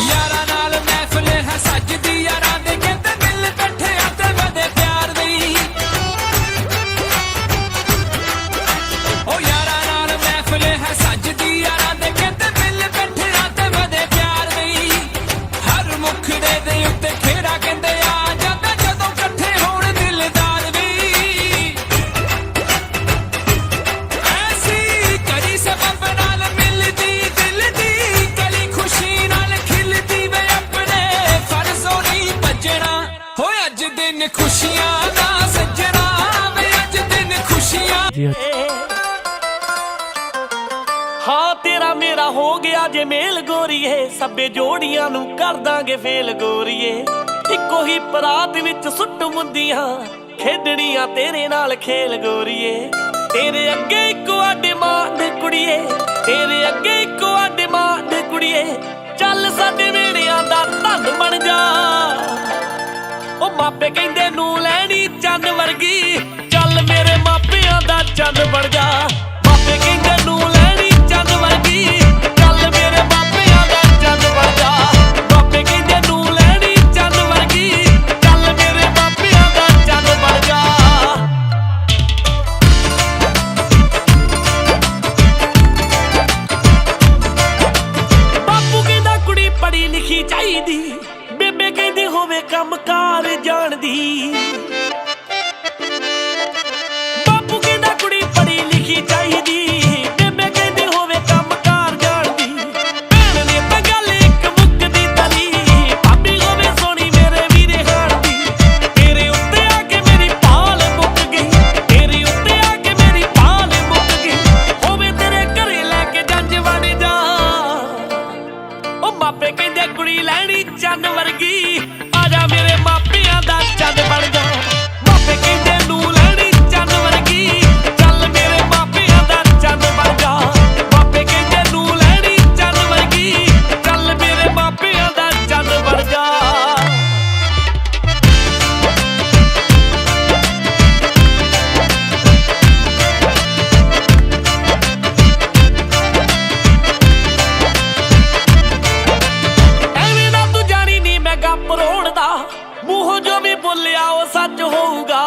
ਯਾਰਾਂ ਨਾਲ ਮਹਿਫਿਲ ਹੈ ਸੱਜਦੀ ਯਾਰਾਂ ਦੇ ਕਹਿੰਦੇ ਦਿਲ ਇਕੱਠਿਆਂ ਤੇ ਵਧੇ ਪਿਆਰ ਦੀ ਓ ਯਾਰਾਂ ਨਾਲ ਮਹਿਫਿਲ ਹੈ ਸੱਜਦੀ ਯਾਰਾਂ ਦੇ ਕਹਿੰਦੇ ਦਿਲ ਇਕੱਠਿਆਂ ਤੇ ਵਧੇ ਪਿਆਰ ਦੀ ਹਰ ਮੁਖੜੇ ਦੇ ਉੱਤੇ ਖੇੜਾ ਕਹਿੰਦੇ ਆ ਜਾਂਦਾ ਜਦੋਂ ਇਕੱਠੇ ਹੋਣ ਦਿਲਦਾਰ ਵੀ ਐਸੀ ਕਰੀ ਸਬਬ ਨਾਲ ਮਿਲਦੀ ਦਿਲ ਦੀ ਕਲੀ ਖੁਸ਼ੀ ਨਾਲ ਖਿਲਦੀ ਵੇ ਆਪਣੇ ਫਰਜ਼ੋਂ ਨਹੀਂ ਭੱਜਣਾ ਹੋਏ ਅੱਜ ਦਿਨ ਖੁਸ਼ੀਆਂ ਦਾ ਸੱਜਣਾ ਵੇ ਅੱਜ ਦਿਨ ਖੁਸ਼ੀਆਂ ਹਾਂ ਤੇਰਾ ਮੇਰਾ ਹੋ ਗਿਆ ਜੇ ਮੇਲ ਗੋਰੀਏ ਸਭੇ ਜੋੜੀਆਂ ਨੂੰ ਕਰ ਦਾਂਗੇ ਫੇਲ ਗੋਰੀਏ ਇੱਕੋ ਹੀ ਪਰਾਤ ਵਿੱਚ ਸੁੱਟ ਮੁੰਦੀਆਂ ਖੇਡਣੀਆਂ ਤੇਰੇ ਨਾਲ ਖੇਲ ਗੋਰੀਏ ਤੇਰੇ ਅੱਗੇ ਇੱਕੋ ਡਿਮਾਂਡ ਕੁੜੀਏ ਤੇਰੇ ਅੱਗੇ ਇੱਕੋ ਡਿਮਾਂਡ ਕੁੜੀਏ ਚੱਲ ਸਾਡੇ ਵੇੜਿਆਂ ਦਾ ਧੰਨ ਬਣ ਜਾ ਉਹ ਮਾਪੇ ਕਹਿੰਦੇ ਨੂੰ ਲੈਣੀ ਚੰਨ ਵਰਗੀ ਚੱਲ ਮੇਰੇ ਮਾਪਿਆਂ ਦਾ ਚੰਨ ਬਣ ਜਾ ਮਾਪੇ ਕਹਿੰਦੇ ਨੂੰ ਲੈਣੀ ਚੰਨ ਵਰਗੀ ਚੱਲ ਮੇਰੇ ਮਾਪਿਆਂ ਦਾ ਚੰਨ ਬਣ ਜਾ ਮਾਪੇ ਕਹਿੰਦੇ ਨੂੰ ਲੈਣੀ ਚੰਨ ਵਰਗੀ ਚੱਲ ਮੇਰੇ ਮਾਪਿਆਂ ਦਾ ਚੰਨ ਬਣ ਜਾ ਬਾਪੂ ਕਹਿੰਦਾ ਕੁੜੀ ਪੜ੍ਹੀ ਲਿਖੀ ਚਾਹੀਦੀ ਬੇਬੇ ਕਹਿੰਦੀ ਹੋਵੇ ਕੰਮਕਾਰ ਜਾਣਦੀ ਬਾਪੂ ਕਹਿੰਦਾ ਕੁੜੀ ਪੜ੍ਹੀ ਲਿਖੀ ਚਾਹੀਦੀ ਬੇਬੇ ਕਹਿੰਦੀ ਹੋਵੇ ਕੰਮਕਾਰ ਜਾਣਦੀ ਭੈਣ ਨੇ ਤਾਂ ਗੱਲ ਇੱਕ ਮੁੱਕਦੀ ਤਲੀ ਭਾਬੀ ਹੋਵੇ ਸੋਹਣੀ ਮੇਰੇ ਵੀਰੇ ਹਾਣ ਦੀ ਤੇਰੇ ਉੱਤੇ ਆ ਕੇ ਮੇਰੀ ਪਾਲ ਮੁੱਕ ਗਈ ਤੇਰੇ ਉੱਤੇ ਆ ਕੇ ਮੇਰੀ ਪਾਲ ਮੁੱਕ ਗਈ ਹੋਵੇ ਤੇਰੇ ਘਰੇ ਲੈ ਕੇ ਜੰਜ ਬਣ ਜਾ ਉਹ ਮਾਪੇ ਕਹਿੰਦੇ ਕੁੜੀ ਲੈਣੀ ਚੰਨ ਵਰਗੀ ਆ ਜਾ ਮੇਰੇ ਮਾਪਿਆਂ ਦਾ ਚੰਨ ਬਣ ਜਾ ਮਾਪੇ ਕਹਿੰਦੇ ਨੂੰ ਲੈਣੀ ਚੰਨ ਵਰਗੀ ਚੱਲ ਮੇਰੇ ਮਾਪਿਆਂ ਦਾ ਚੰਨ ਬਣ ਜਾ ਮਾਪੇ ਕਹਿੰਦੇ ਨੂੰ ਲੈਣੀ ਚੰਨ ਵਰਗੀ ਚੱਲ ਮੇਰੇ ਮਾਪਿਆਂ ਦਾ ਚੰਨ ਬਣ ਜਾ ਐਵੇਂ ਨਾ ਤੂੰ ਜਾਣੀ ਨੀ ਮੈਂ ਗੱਪ ਰੋਣ ਦਾ ਮੂੰਹੋਂ ਜੋ ਵੀ ਬੋਲਿਆ ਉਹ ਸੱਚ ਹੋਊਗਾ